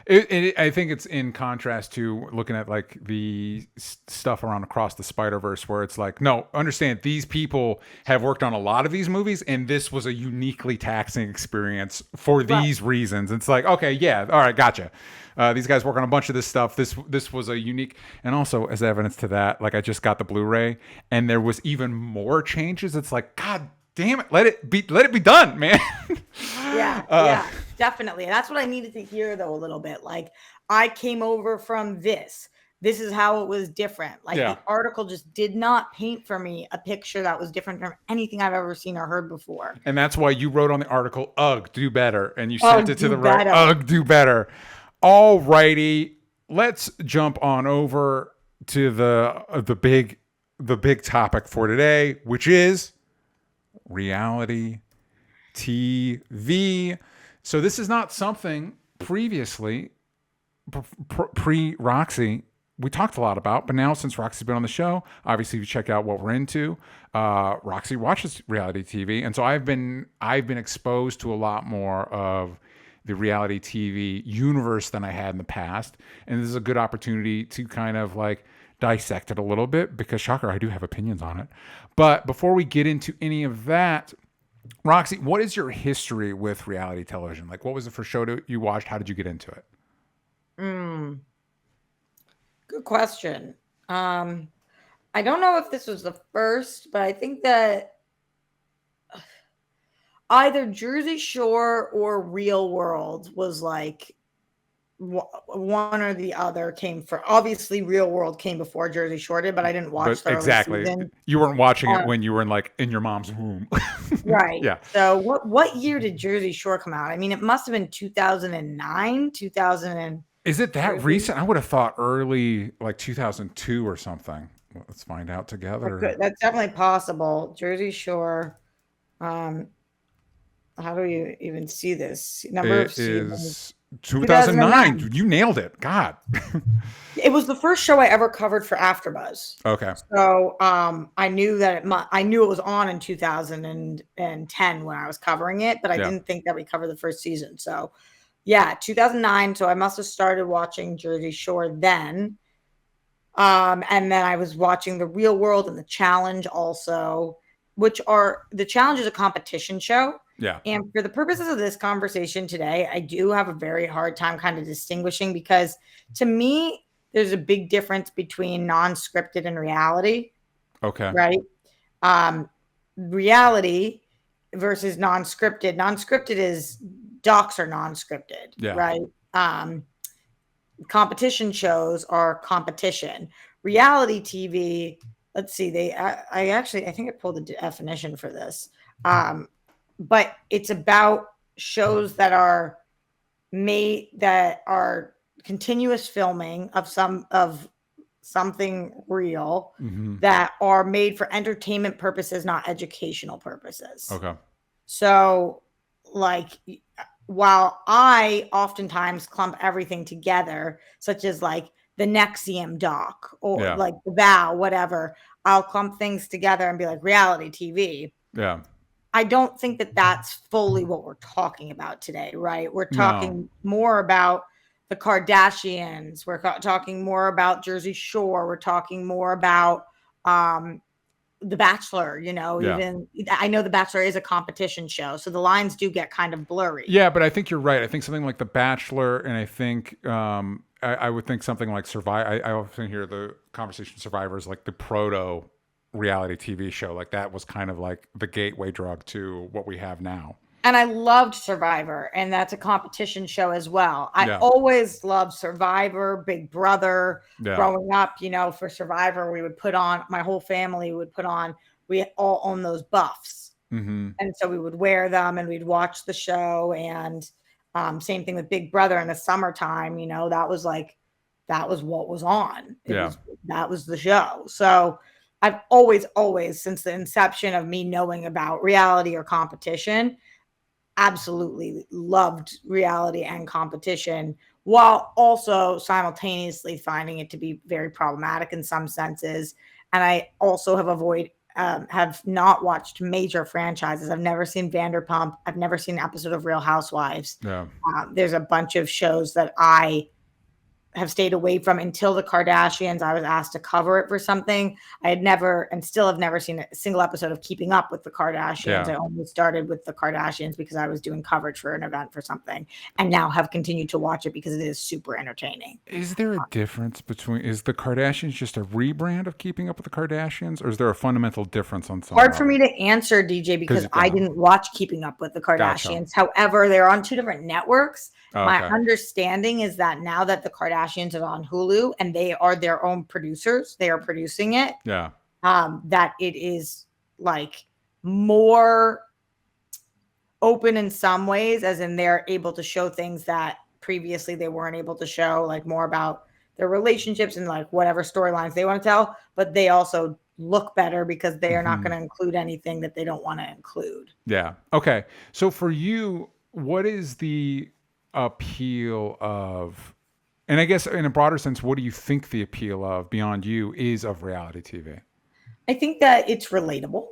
I think it's in contrast to looking at like the stuff around Across the Spider-Verse, where it's like, no, understand, these people have worked on a lot of these movies, and this was a uniquely taxing experience for these reasons. It's like, okay, yeah, all right, gotcha. These guys work on a bunch of this stuff. This was a unique, and also as evidence to that, like, I just got the Blu-ray, and there was even more changes. It's like, God damn it, let it be done, man. Yeah, definitely. That's what I needed to hear, though, a little bit. Like, I came over from this is how it was different. Like, the article just did not paint for me a picture that was different from anything I've ever seen or heard before. And that's why you wrote on the article, ugh, do better, and you sent it to the right, ugh, do better. All righty, let's jump on over to the big topic for today, which is reality TV. So this is not something previously, pre-Roxy, we talked a lot about, but now since Roxy's been on the show, obviously you check out what we're into. Roxy watches reality TV, and so I've been exposed to a lot more of the reality TV universe than I had in the past, and this is a good opportunity to kind of like dissect it a little bit because shocker, I do have opinions on it. But before we get into any of that, Roxy, what is your history with reality television? Like, what was the first show you watched? How did you get into it? Good question. I don't know if this was the first, but I think that either Jersey Shore or Real World was like one or the other came for. Obviously, Real World came before Jersey Shore did, but I didn't watch the early season. You weren't watching it when you were in your mom's womb. Right. Yeah. So what year did Jersey Shore come out? I mean, it must have been 2009, 2000. Is it that recent? I would have thought early, like 2002 or something. Let's find out together. That's definitely possible. Jersey Shore. How do you even see this number of seasons? 2009. You nailed it. God. It was the first show I ever covered for AfterBuzz. Okay. So I knew that I knew it was on in 2010 when I was covering it, but I didn't think that we covered the first season. So yeah, 2009. So I must have started watching Jersey Shore then. And then I was watching The Real World and The Challenge also, The Challenge is a competition show. Yeah. And for the purposes of this conversation today, I do have a very hard time kind of distinguishing because to me, there's a big difference between non-scripted and reality. Okay. Right. Reality versus non-scripted. Non-scripted is docs are non-scripted. Yeah. Right. Competition shows are competition. Reality TV. Let's see. I think I pulled the definition for this. But it's about shows that are made that are continuous filming of something real that are made for entertainment purposes, not educational purposes. Okay. So like while I oftentimes clump everything together, such as like the Nexium doc or like the Vow, whatever, I'll clump things together and be like reality TV. Yeah. I don't think that that's fully what we're talking about today, right? We're talking more about the Kardashians. We're talking more about Jersey Shore. We're talking more about The Bachelor, even I know The Bachelor is a competition show. So the lines do get kind of blurry. Yeah, but I think you're right. I think something like The Bachelor, and I think I would think something like Survivor. I often hear the conversation Survivor is like the proto reality TV show. Like that was kind of like the gateway drug to what we have now. And I loved Survivor, and that's a competition show as well. I always loved Survivor, Big Brother. Growing up, for Survivor, we would put on, my whole family would put on, we all own those buffs. And so we would wear them and we'd watch the show. And same thing with Big Brother in the summertime, that was what was on. That was the show. So I've always, since the inception of me knowing about reality or competition, absolutely loved reality and competition, while also simultaneously finding it to be very problematic in some senses. And I also have not watched major franchises. I've never seen Vanderpump. I've never seen an episode of Real Housewives. There's a bunch of shows that I have stayed away from until the Kardashians. I was asked to cover it for something. I had never and still have never seen a single episode of Keeping Up with the Kardashians. I only started with the Kardashians because I was doing coverage for an event for something, and now have continued to watch it because it is super entertaining. Is there a difference is the Kardashians just a rebrand of Keeping Up with the Kardashians, or is there a fundamental difference on some Hard for me to answer, DJ, because I didn't watch Keeping Up with the Kardashians. However, they're on two different networks. My understanding is that now that the Kardashians are on Hulu and they are their own producers, they are producing it. That it is like more open in some ways, as in they're able to show things that previously they weren't able to show, like more about their relationships and like whatever storylines they want to tell. But they also look better because they are not going to include anything that they don't want to include. Yeah. Okay. So for you, what is the appeal of And I guess in a broader sense, what do you think the appeal of Beyond You is of reality TV? I think that it's relatable.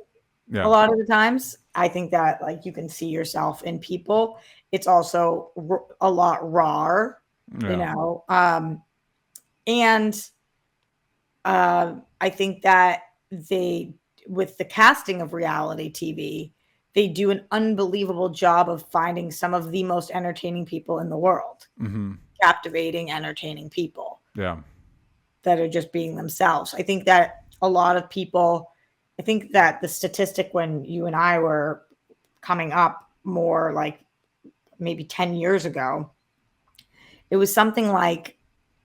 Yeah. A lot of the times, I think that like you can see yourself in people. It's also a lot raw, you know. And I think that they, with the casting of reality TV, they do an unbelievable job of finding some of the most entertaining people in the world, captivating, entertaining people. Yeah. That are just being themselves. I think that a lot of people, I think that the statistic when you and I were coming up more like maybe 10 years ago, it was something like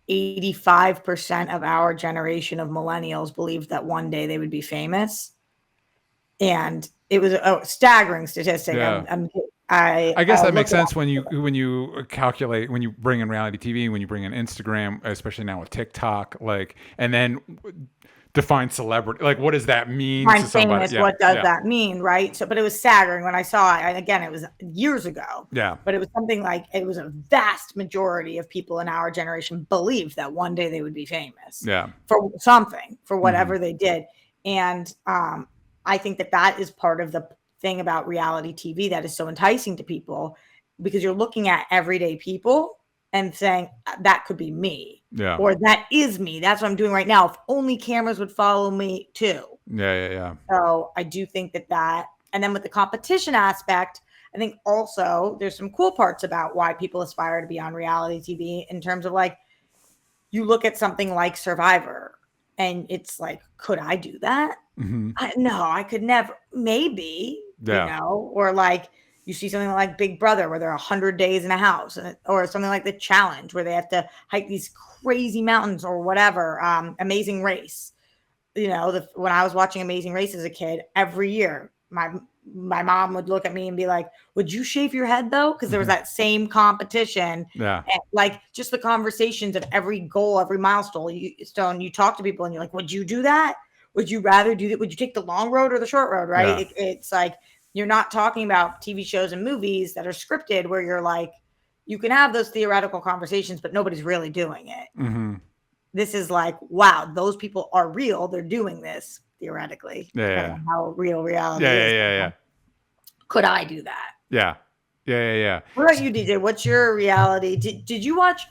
85% of our generation of millennials believed that one day they would be famous. And it was a staggering statistic. Yeah. I guess that makes sense when you calculate, when you bring in reality TV, when you bring in Instagram, especially now with TikTok, like, and then define celebrity. Like, what does that mean to somebody? Famous, what does that mean, right? So, but it was staggering when I saw it. And again, it was years ago. Yeah. But it was something like it was a vast majority of people in our generation believed that one day they would be famous. Yeah. For something, for whatever they did. And I think that that is part of the thing about reality TV that is so enticing to people, because you're looking at everyday people and saying that could be me, or that is me. That's what I'm doing right now. If only cameras would follow me too. Yeah. So I do think that, and then with the competition aspect, I think also there's some cool parts about why people aspire to be on reality TV in terms of like, you look at something like Survivor and it's like, could I do that? No, I could never. Maybe, you know, or like you see something like Big Brother where they're 100 days in a house, or something like The Challenge where they have to hike these crazy mountains or whatever. Amazing Race. You know, when I was watching Amazing Race as a kid, every year my mom would look at me and be like, would you shave your head though? Because there was that same competition. Yeah. And like just the conversations of every goal, every milestone you talk to people and you're like, would you do that? Would you rather do that? Would you take the long road or the short road? Right. Yeah. It's like, you're not talking about TV shows and movies that are scripted where you're like, you can have those theoretical conversations, but nobody's really doing it. This is like, wow, those people are real. They're doing this theoretically. Yeah. How real reality is. Yeah. Could I do that? Yeah. What about you, DJ? What's your reality? Did you watch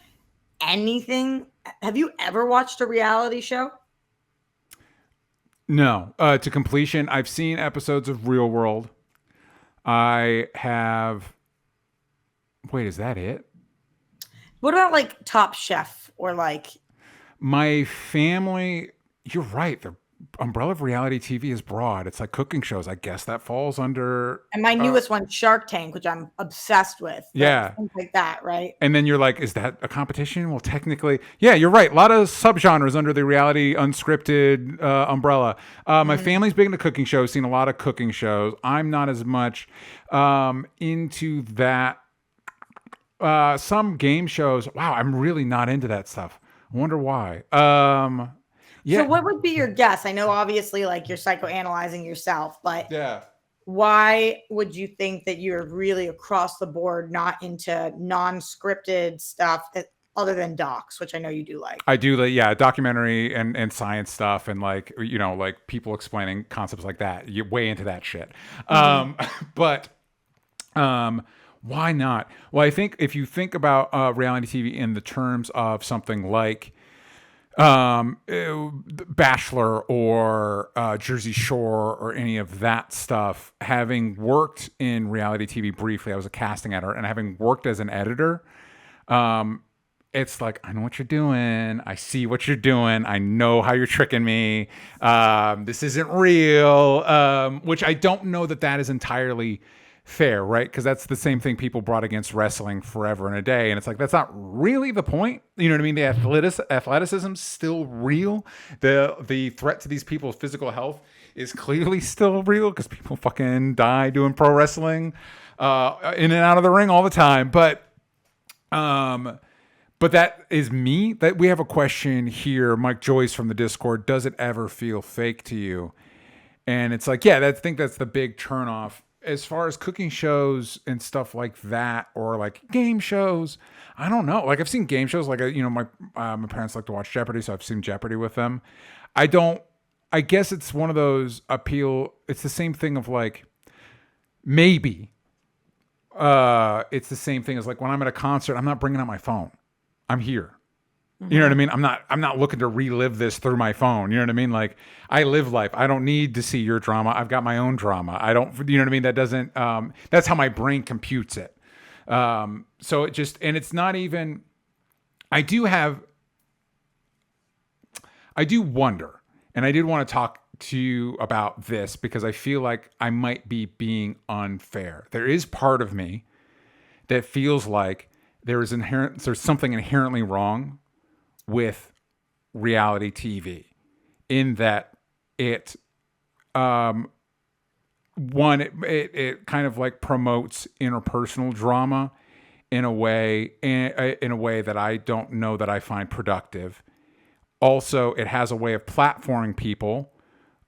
anything? Have you ever watched a reality show? No. To completion, I've seen episodes of Real World. I have. Wait, is that it? What about like Top Chef or like? My family. You're right. The umbrella of reality TV is broad. It's like cooking shows. I guess that falls under. And my newest one, Shark Tank, which I'm obsessed with. Yeah. Things like that, right? And then you're like, is that a competition? Well, technically, yeah, you're right. A lot of subgenres under the reality unscripted umbrella. My family's big into cooking shows, seen a lot of cooking shows. I'm not as much into that. Some game shows, wow, I'm really not into that stuff. I wonder why. Yeah. So what would be your guess? I know obviously like you're psychoanalyzing yourself, but yeah, why would you think that you're really across the board not into non-scripted stuff other than docs, which I know you do like? I do, yeah, documentary and science stuff, and like, you know, like people explaining concepts like that. You're way into that shit. But why not? Well, I think if you think about reality TV in the terms of something like Bachelor or Jersey Shore or any of that stuff, having worked in reality TV briefly, I was a casting editor, and having worked as an editor, it's like, I know what you're doing. I see what you're doing. I know how you're tricking me. This isn't real, which I don't know that is entirely fair, right? Because that's the same thing people brought against wrestling forever and a day, and it's like, that's not really the point. You know what I mean? The athleticism's still real. The threat to these people's physical health is clearly still real, because people fucking die doing pro wrestling in and out of the ring all the time. But that is me. That we have a question here, Mike Joyce from the Discord. Does it ever feel fake to you? And it's like, yeah, I think that's the big turnoff as far as cooking shows and stuff like that, or like game shows, I don't know. Like I've seen game shows, like my parents like to watch Jeopardy, so I've seen Jeopardy with them. I don't. I guess it's one of those appeal. It's the same thing of like maybe. It's the same thing as like when I'm at a concert, I'm not bringing out my phone. I'm here. You know what I mean? I'm not looking to relive this through my phone. You know what I mean? Like I live life. I don't need to see your drama. I've got my own drama. I don't, you know what I mean? That doesn't, that's how my brain computes it. So it just, and it's not even, I do have, I do wonder, and I did want to talk to you about this because I feel like I might be being unfair. There is part of me that feels like there's something inherently wrong with reality TV in that it it kind of like promotes interpersonal drama in a way that I don't know that I find productive. Also, it has a way of platforming people.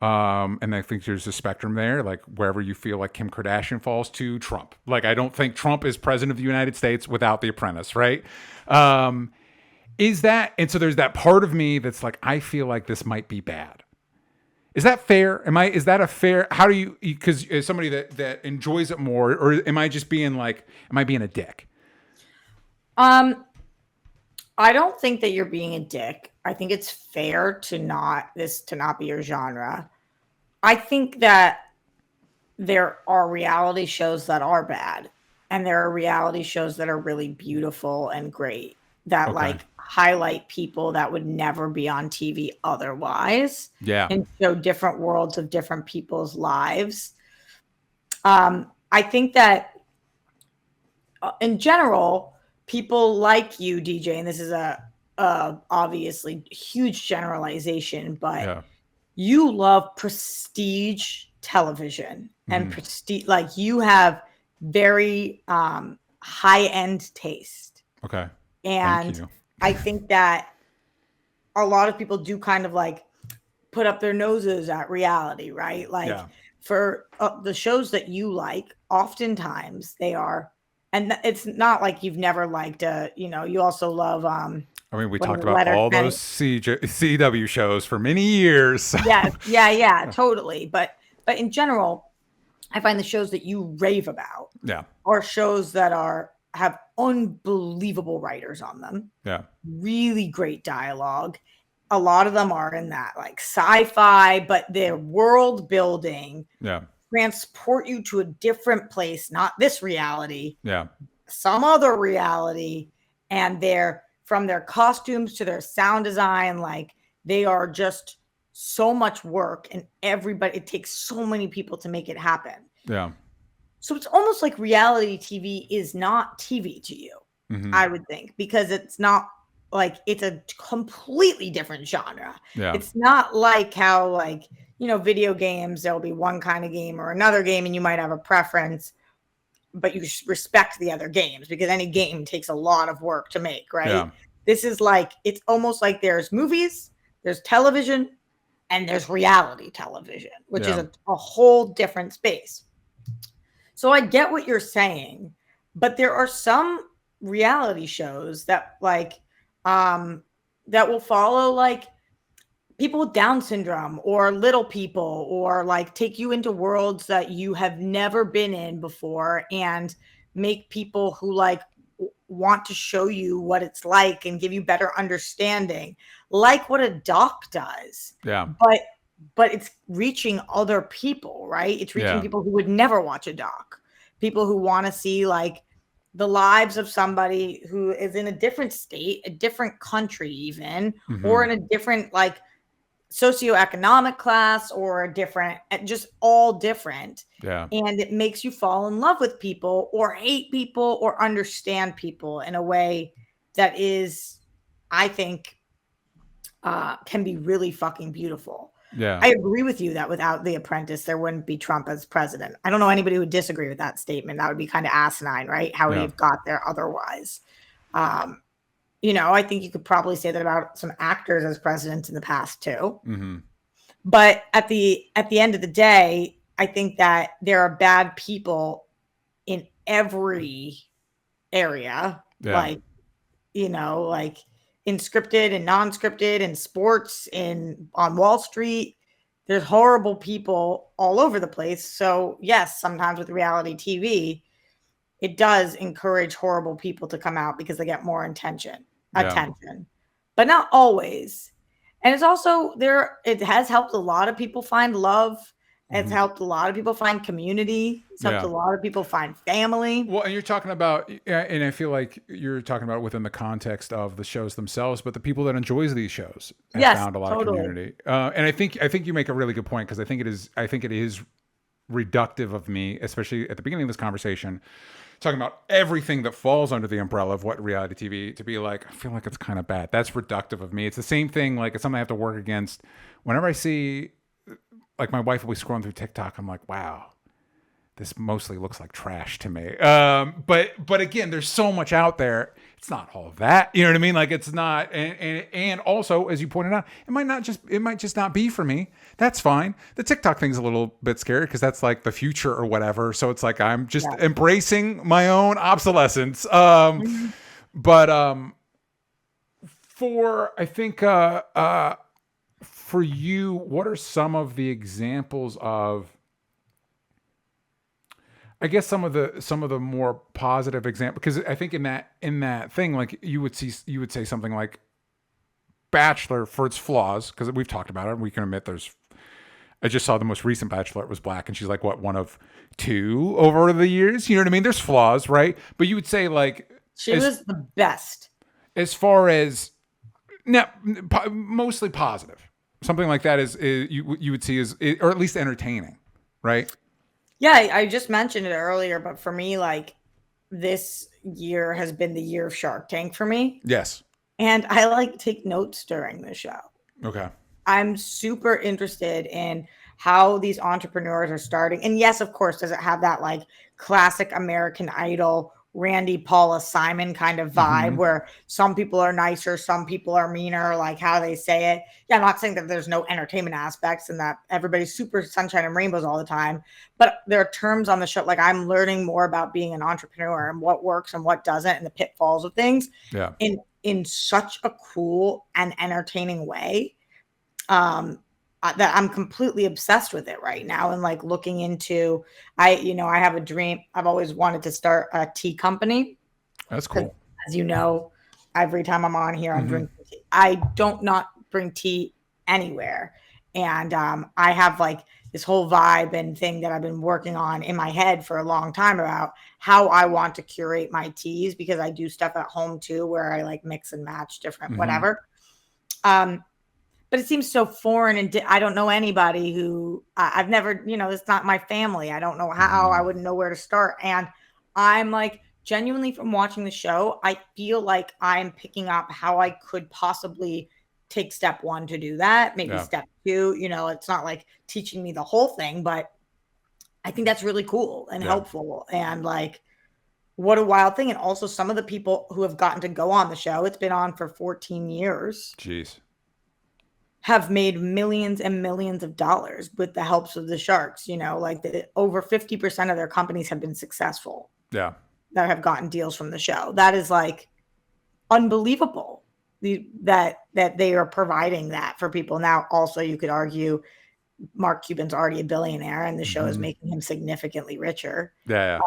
And I think there's a spectrum there, like wherever you feel like Kim Kardashian falls to Trump. Like, I don't think Trump is president of the United States without The Apprentice, right? Is that, and so there's that part of me that's like, I feel like this might be bad. Is that fair? Is that a fair, how do you, because as somebody that enjoys it more, or am I just being like, am I being a dick? I don't think that you're being a dick. I think it's fair to not be your genre. I think that there are reality shows that are bad, and there are reality shows that are really beautiful and great that like highlight people that would never be on TV otherwise. Yeah. And show different worlds of different people's lives. I think that in general, people like you, DJ, and this is a obviously huge generalization, but you love prestige television and prestige, like you have very high-end taste. Okay. And I think that a lot of people do kind of like put up their noses at reality, right? Like for the shows that you like, oftentimes they are, and it's not like you've never liked you also love I mean, we talked about all those CW shows for many years. Yeah, totally. But in general, I find the shows that you rave about are shows that have unbelievable writers on them. Yeah. Really great dialogue. A lot of them are in that like sci-fi, but their world building transport you to a different place, not this reality. Some other reality. And from their costumes to their sound design, like they are just so much work, and it takes so many people to make it happen. Yeah. So it's almost like reality TV is not TV to you, I would think, because it's not like, it's a completely different genre. Yeah. It's not like how like, video games, there'll be one kind of game or another game, and you might have a preference, but you respect the other games because any game takes a lot of work to make, right? Yeah. This is like, it's almost like there's movies, there's television, and there's reality television, which is a whole different space. So I get what you're saying, but there are some reality shows that like, that will follow like people with Down syndrome or little people, or like take you into worlds that you have never been in before and make people who like want to show you what it's like and give you better understanding, like what a doc does. Yeah. But it's reaching other people, right? It's reaching people who would never watch a doc, people who want to see like the lives of somebody who is in a different state, a different country even, or in a different like socioeconomic class, or a different, just all different. Yeah. And it makes you fall in love with people or hate people or understand people in a way that is, I think, can be really fucking beautiful. Yeah. I agree with you that without The Apprentice, there wouldn't be Trump as president. I don't know anybody who would disagree with that statement. That would be kind of asinine, right? How would he have got there otherwise? I think you could probably say that about some actors as presidents in the past too. But at the end of the day, I think that there are bad people in every area, like, like in scripted and non-scripted and sports and on Wall Street. There's horrible people all over the place. So yes, sometimes with reality TV, it does encourage horrible people to come out because they get more attention, but not always. And it's also it has helped a lot of people find love. It's helped a lot of people find community. It's helped a lot of people find family. Well, and you're talking about, and I feel like you're talking about within the context of the shows themselves, but the people that enjoys these shows have found a lot of community. And I think you make a really good point, because I think it is reductive of me, especially at the beginning of this conversation, talking about everything that falls under the umbrella of what reality TV, to be like, I feel like it's kind of bad. That's reductive of me. It's the same thing. Like, it's something I have to work against. Whenever I see, like, my wife will be scrolling through TikTok, I'm like, wow, this mostly looks like trash to me. But again, there's so much out there. It's not all of that. You know what I mean? Like, it's not. And also, as you pointed out, it might just not be for me. That's fine. The TikTok thing's a little bit scary, because that's like the future or whatever. So it's like, I'm just embracing my own obsolescence. But I think for you, what are some of the examples of, I guess, some of the more positive examples? Because I think in that thing, like, you would say something like Bachelor, for its flaws, because we've talked about it, and we can admit I just saw the most recent Bachelor. It was black, and she's like, what, one of two over the years? You know what I mean? There's flaws, right? But you would say, like, she was the best as far as mostly positive. Something like that is you would see as, or at least entertaining, right? Yeah, I just mentioned it earlier, but for me, like, this year has been the year of Shark Tank for me. Yes. And I like take notes during the show. Okay. I'm super interested in how these entrepreneurs are starting. And yes, of course, does it have that like classic American Idol, Randy, Paula, Simon kind of vibe where some people are nicer, some people are meaner, like how they say it. Yeah, I'm not saying that there's no entertainment aspects and that everybody's super sunshine and rainbows all the time, but there are terms on the show. Like, I'm learning more about being an entrepreneur and what works and what doesn't and the pitfalls of things in such a cool and entertaining way. That I'm completely obsessed with it right now, and like looking into, I have a dream. I've always wanted to start a tea company. That's cool. As you know, every time I'm on here, I'm drinking tea. I don't not bring tea anywhere. And I have like this whole vibe and thing that I've been working on in my head for a long time about how I want to curate my teas, because I do stuff at home too, where I like mix and match different whatever. But it seems so foreign, and I don't know anybody who I've never, it's not my family. I don't know how, I wouldn't know where to start. And I'm like, genuinely, from watching the show, I feel like I'm picking up how I could possibly take step one to do that. Maybe step two, it's not like teaching me the whole thing, but I think that's really cool and helpful. And like, what a wild thing. And also some of the people who have gotten to go on the show, it's been on for 14 years. Jeez. Have made millions and millions of dollars with the helps of the sharks. Like over 50% of their companies have been successful. Yeah. That have gotten deals from the show. That is like unbelievable that they are providing that for people. Now, also you could argue Mark Cuban's already a billionaire and the show is making him significantly richer. Yeah.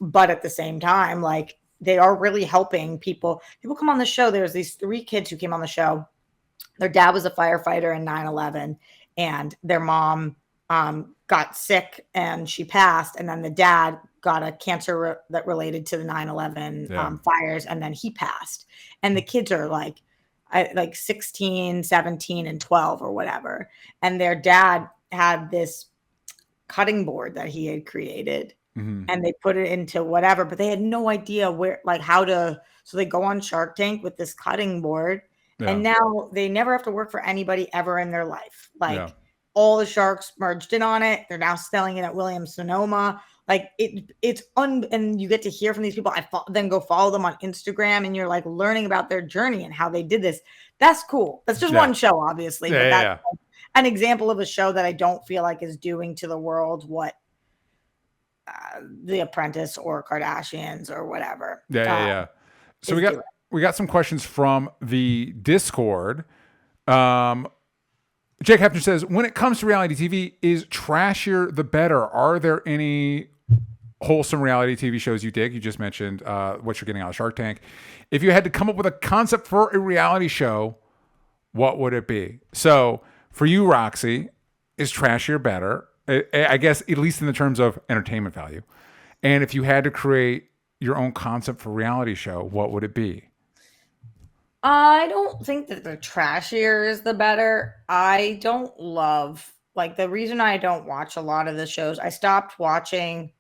But at the same time, like, they are really helping people. People come on the show. There's these 3 kids who came on the show. Their dad was a firefighter in 9/11, and their mom got sick and she passed. And then the dad got a cancer that related to the 9/11 fires, and then he passed. And the kids are like 16, 17, and 12 or whatever. And their dad had this cutting board that he had created, and they put it into whatever, but they had no idea where, like, how to. So they go on Shark Tank with this cutting board. Yeah. And now they never have to work for anybody ever in their life. Like, all the sharks merged in on it. They're now selling it at Williams Sonoma. Like, and you get to hear from these people. Then go follow them on Instagram, and you're like learning about their journey and how they did this. That's cool. That's just one show, obviously. And an example of a show that I don't feel like is doing to the world what The Apprentice or Kardashians or whatever. Yeah. So we got some questions from the Discord. Jake Hefner says, when it comes to reality TV, is trashier the better? Are there any wholesome reality TV shows you dig? You just mentioned what you're getting out of Shark Tank. If you had to come up with a concept for a reality show, what would it be? So for you, Roxy, is trashier better? I guess at least in the terms of entertainment value. And if you had to create your own concept for reality show, what would it be? I don't think that the trashier is the better. I don't love, like, the reason I don't watch a lot of the shows, I stopped watching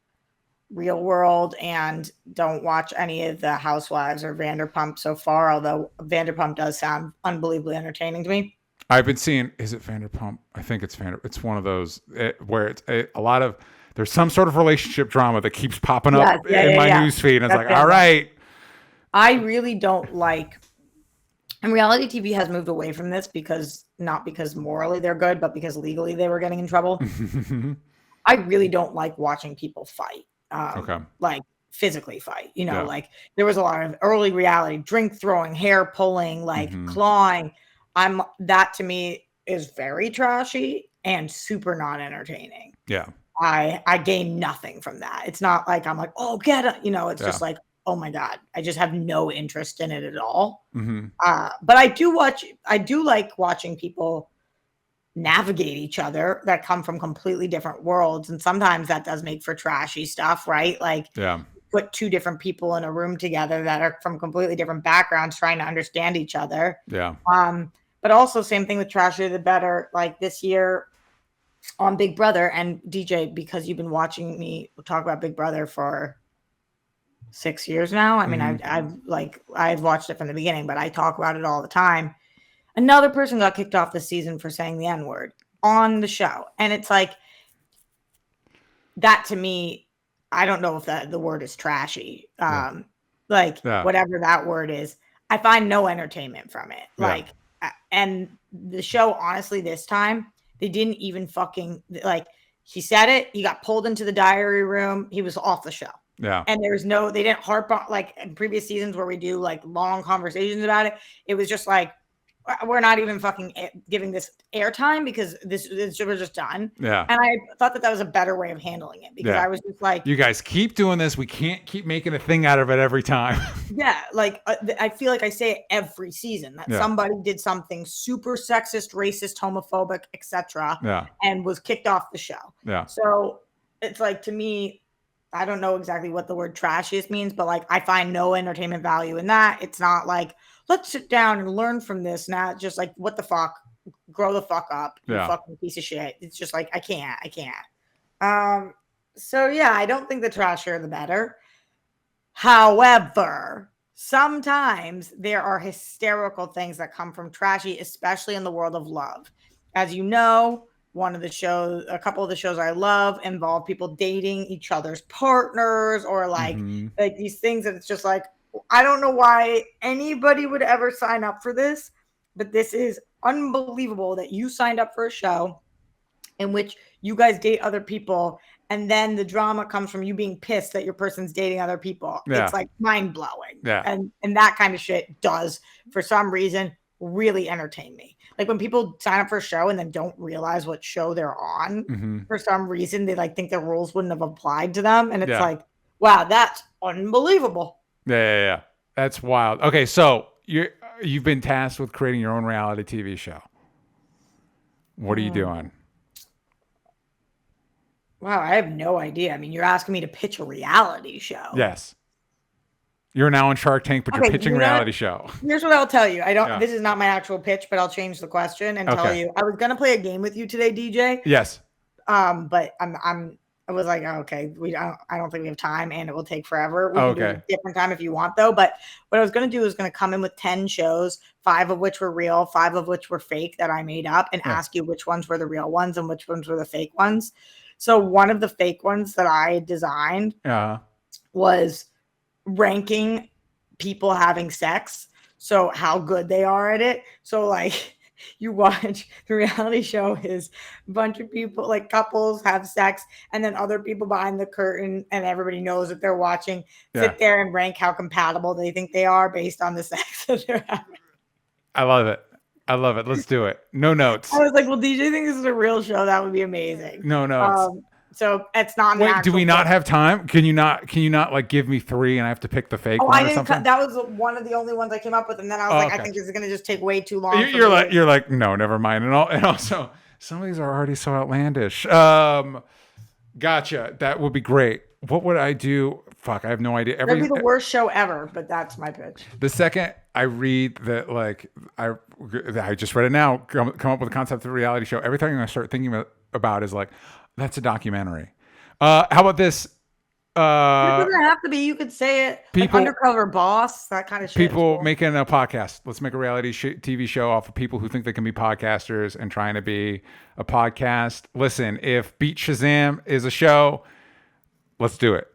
Real World and don't watch any of the Housewives or Vanderpump so far, although Vanderpump does sound unbelievably entertaining to me. I've been seeing, is it Vanderpump? I think it's Vanderpump. It's one of those where it's a lot of, there's some sort of relationship drama that keeps popping up in my newsfeed. And it's like, all right. I really don't like, and reality TV has moved away from this because, not because morally they're good, but because legally they were getting in trouble. I really don't like watching people fight. Like physically fight, like there was a lot of early reality, drink throwing, hair pulling, like clawing. That to me is very trashy and super not entertaining. Yeah. I gain nothing from that. It's not like I'm like, oh, get it. It's just like, oh my God, I just have no interest in it at all. But I do like watching people navigate each other that come from completely different worlds. And sometimes that does make for trashy stuff, right? Like put two different people in a room together that are from completely different backgrounds trying to understand each other. Yeah. But also same thing with trashier the better. Like this year on Big Brother, and DJ, because you've been watching me talk about Big Brother for 6 years now. I mean, I've watched it from the beginning, but I talk about it all the time. Another person got kicked off the season for saying the N-word on the show. And it's like, that to me, I don't know if the word is trashy. Whatever that word is, I find no entertainment from it. And the show, honestly, this time, they didn't even fucking, he said it, he got pulled into the diary room, he was off the show. Yeah. And they didn't harp on, like in previous seasons where we do like long conversations about it. It was just like, we're not even fucking giving this airtime because this was just done. Yeah. And I thought that was a better way of handling it because I was just like, you guys keep doing this. We can't keep making a thing out of it every time. Yeah. Like I feel like I say it every season that somebody did something super sexist, racist, homophobic, etc. And was kicked off the show. Yeah. So it's like, to me, I don't know exactly what the word trashiest means, but like, I find no entertainment value in that. It's not like, let's sit down and learn from this. Now, just like, what the fuck? Grow the fuck up, you fucking piece of shit. It's just like, I can't. So yeah, I don't think the trashier the better. However, sometimes there are hysterical things that come from trashy, especially in the world of love. As you know, a couple of the shows I love involve people dating each other's partners or like these things that it's just like, I don't know why anybody would ever sign up for this, but this is unbelievable that you signed up for a show in which you guys date other people and then the drama comes from you being pissed that your person's dating other people. Yeah. It's like mind-blowing. Yeah. And that kind of shit does, for some reason, really entertain me. Like when people sign up for a show and then don't realize what show they're on, for some reason, they like think the rules wouldn't have applied to them. And it's like, wow, that's unbelievable. Yeah. That's wild. Okay, so you've been tasked with creating your own reality TV show. What are you doing? Wow, I have no idea. I mean, you're asking me to pitch a reality show. Yes. You're now on Shark Tank, but you're pitching a reality show. Here's what I'll tell you. This is not my actual pitch, but I'll change the question and tell you. I was going to play a game with you today, DJ. Yes. But I was like, oh, okay, I don't think we have time and it will take forever. We can do a different time if you want though. But what I was going to do is going to come in with 10 shows, 5 of which were real, 5 of which were fake that I made up, and ask you which ones were the real ones and which ones were the fake ones. So one of the fake ones that I designed was ranking people having sex. So how good they are at it. So like you watch the reality show is a bunch of people, like couples, have sex, and then other people behind the curtain, and everybody knows that they're watching, sit there and rank how compatible they think they are based on the sex that they're having. I love it. I love it. Let's do it. No notes. I was like, well, DJ, think this is a real show? That would be amazing. No notes. So it's not. Wait, do we not have time? Can you not like give me 3 and I have to pick the fake one or something? That was one of the only ones I came up with, and then I was like, okay. I think this is going to just take way too long. You're like, no, never mind. And also, some of these are already so outlandish. Gotcha. That would be great. What would I do? Fuck, I have no idea. That'd be the worst show ever, but that's my pitch. The second I read that, like, I just read it now, come up with a concept of a reality show, everything I'm going to start thinking about is like, that's a documentary. How about this? It doesn't have to be. You could say it. People, like Undercover Boss, that kind of shit. People making a podcast. Let's make a reality TV show off of people who think they can be podcasters and trying to be a podcast. Listen, if Beat Shazam is a show, let's do it.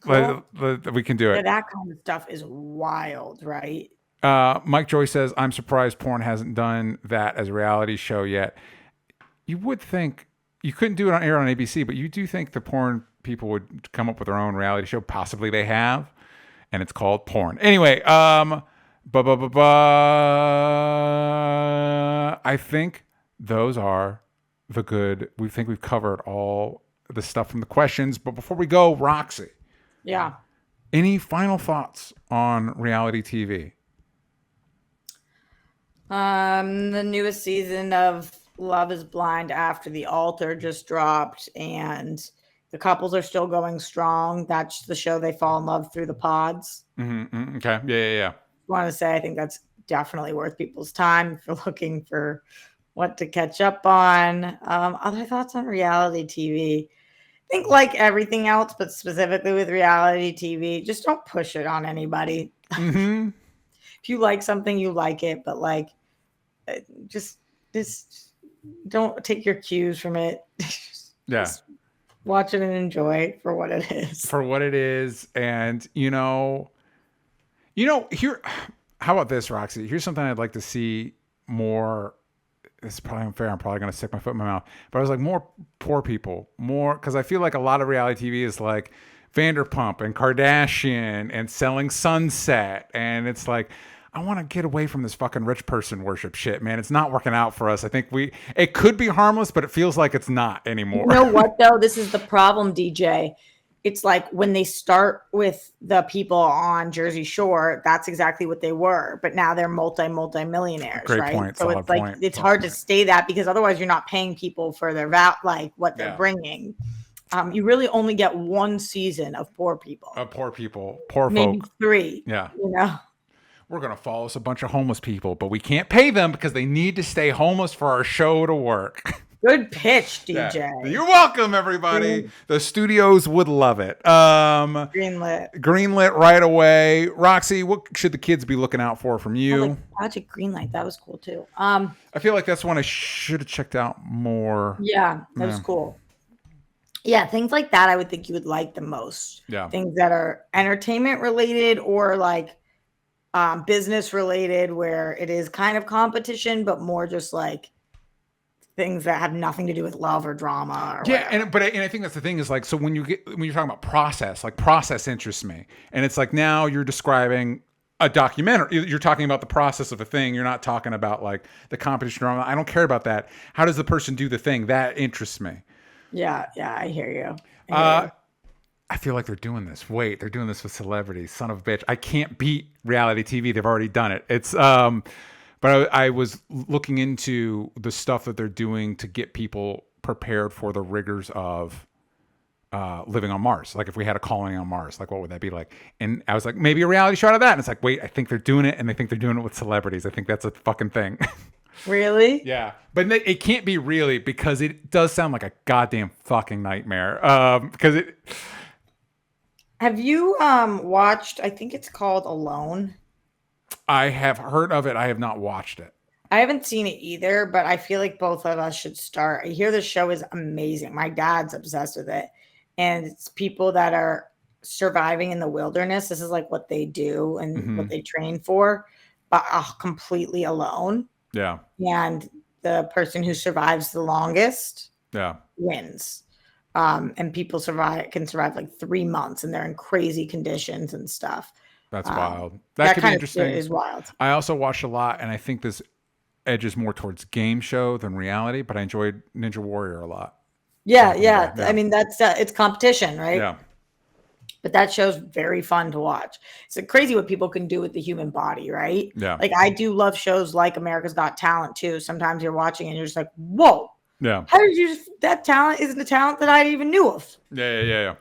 Cool. We can do it. Yeah, that kind of stuff is wild, right? Mike Joy says, I'm surprised porn hasn't done that as a reality show yet. You would think you couldn't do it on air on ABC, but you do think the porn people would come up with their own reality show. Possibly they have, and it's called porn. Anyway, I think those are the good. We think we've covered all the stuff from the questions. But before we go, Roxy. Yeah. Any final thoughts on reality TV? The newest season of Love is Blind After the Altar just dropped, and the couples are still going strong. That's the show they fall in love through the pods. Mm-hmm. Okay. Yeah. I want to say I think that's definitely worth people's time if you're looking for what to catch up on. Other thoughts on reality TV? I think like everything else, but specifically with reality TV, just don't push it on anybody. Mm-hmm. If you like something, you like it, but like just don't take your cues from it. Just watch it and enjoy it for what it is. For what it is. And here, how about this, Roxy? Here's something I'd like to see more. It's probably unfair. I'm probably going to stick my foot in my mouth. But I was like, more poor people, because I feel like a lot of reality TV is like Vanderpump and Kardashian and Selling Sunset. And it's like, I want to get away from this fucking rich person worship shit, man. It's not working out for us. I think it could be harmless, but it feels like it's not anymore. You know what, though? This is the problem, DJ. It's like when they start with the people on Jersey Shore, that's exactly what they were. But now they're multi-millionaires, Great right? point. So it's like point. It's hard to stay that because otherwise you're not paying people for their what they're bringing. You really only get one season of poor people. Poor maybe folk. 3. Yeah. We're going to follow us a bunch of homeless people, but we can't pay them because they need to stay homeless for our show to work. Good pitch, DJ. Yeah. You're welcome, everybody. The studios would love it. Greenlit right away. Roxy, what should the kids be looking out for from you? Project Greenlight, that was cool too. I feel like that's one I should have checked out more. Yeah, that was cool. Yeah, things like that I would think you would like the most. Yeah. Things that are entertainment related or like business related where it is kind of competition, but more just like things that have nothing to do with love or drama. And I think that's the thing is like, so when you're talking about process, like process interests me. And it's like, now you're describing a documentary. You're talking about the process of a thing. You're not talking about like the competition drama. I don't care about that. How does the person do the thing? That interests me. Yeah. I hear you. I feel like they're doing this. Wait, they're doing this with celebrities. Son of a bitch. I can't beat reality TV. They've already done it. It's but I was looking into the stuff that they're doing to get people prepared for the rigors of living on Mars. Like if we had a colony on Mars, like what would that be like? And I was like, maybe a reality show out of that. And it's like, wait, I think they're doing it, and they think they're doing it with celebrities. I think that's a fucking thing. Really? Yeah. But it can't be really because it does sound like a goddamn fucking nightmare. Because it... Have you watched, I think it's called Alone? I have heard of it. I have not watched it. I haven't seen it either, but I feel like both of us should start. I hear the show is amazing. My dad's obsessed with it. And it's people that are surviving in the wilderness. This is like what they do and what they train for, but completely alone. Yeah. And the person who survives the longest wins. And people can survive like 3 months, and they're in crazy conditions and stuff. That's wild. That could be kind of interesting. is wild. I also watched a lot, and I think this edges more towards game show than reality, but I enjoyed Ninja Warrior a lot. Yeah. I mean, that's it's competition, right? Yeah. But that show's very fun to watch. It's crazy what people can do with the human body, right? Yeah. Like, I do love shows like America's Got Talent too. Sometimes you're watching and you're just like, whoa. Yeah. How did you that talent isn't a talent that I even knew of. Yeah.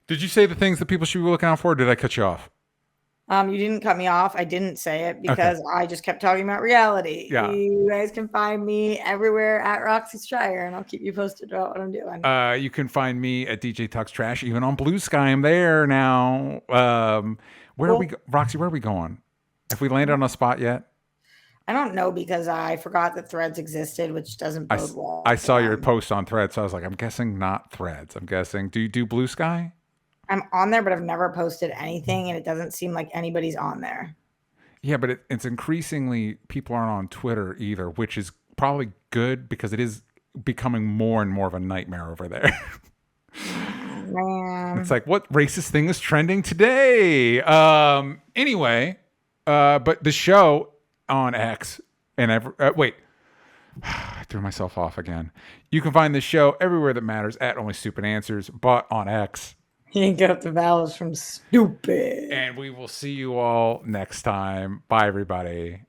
Did you say the things that people should be looking out for, or did I cut you off? You didn't cut me off. I didn't say it because I just kept talking about reality. Yeah. You guys can find me everywhere at Roxy Stryer, and I'll keep you posted about what I'm doing. You can find me at DJ Tux Trash, even on Blue Sky. I'm there now. Where are we, Roxy? Where are we going? Have we landed on a spot yet? I don't know, because I forgot that Threads existed, which doesn't bode well. I saw your post on Threads, so I was like, I'm guessing not Threads. I'm guessing. Do you do Blue Sky? I'm on there, but I've never posted anything, and it doesn't seem like anybody's on there. Yeah, but it's increasingly people aren't on Twitter either, which is probably good because it is becoming more and more of a nightmare over there. Man. It's like, what racist thing is trending today? Anyway, but the show on X and wait, I threw myself off again. You can find the show everywhere that matters at Only Stupid Answers, but on X. You ain't got the vowels from stupid. And we will see you all next time. Bye, everybody.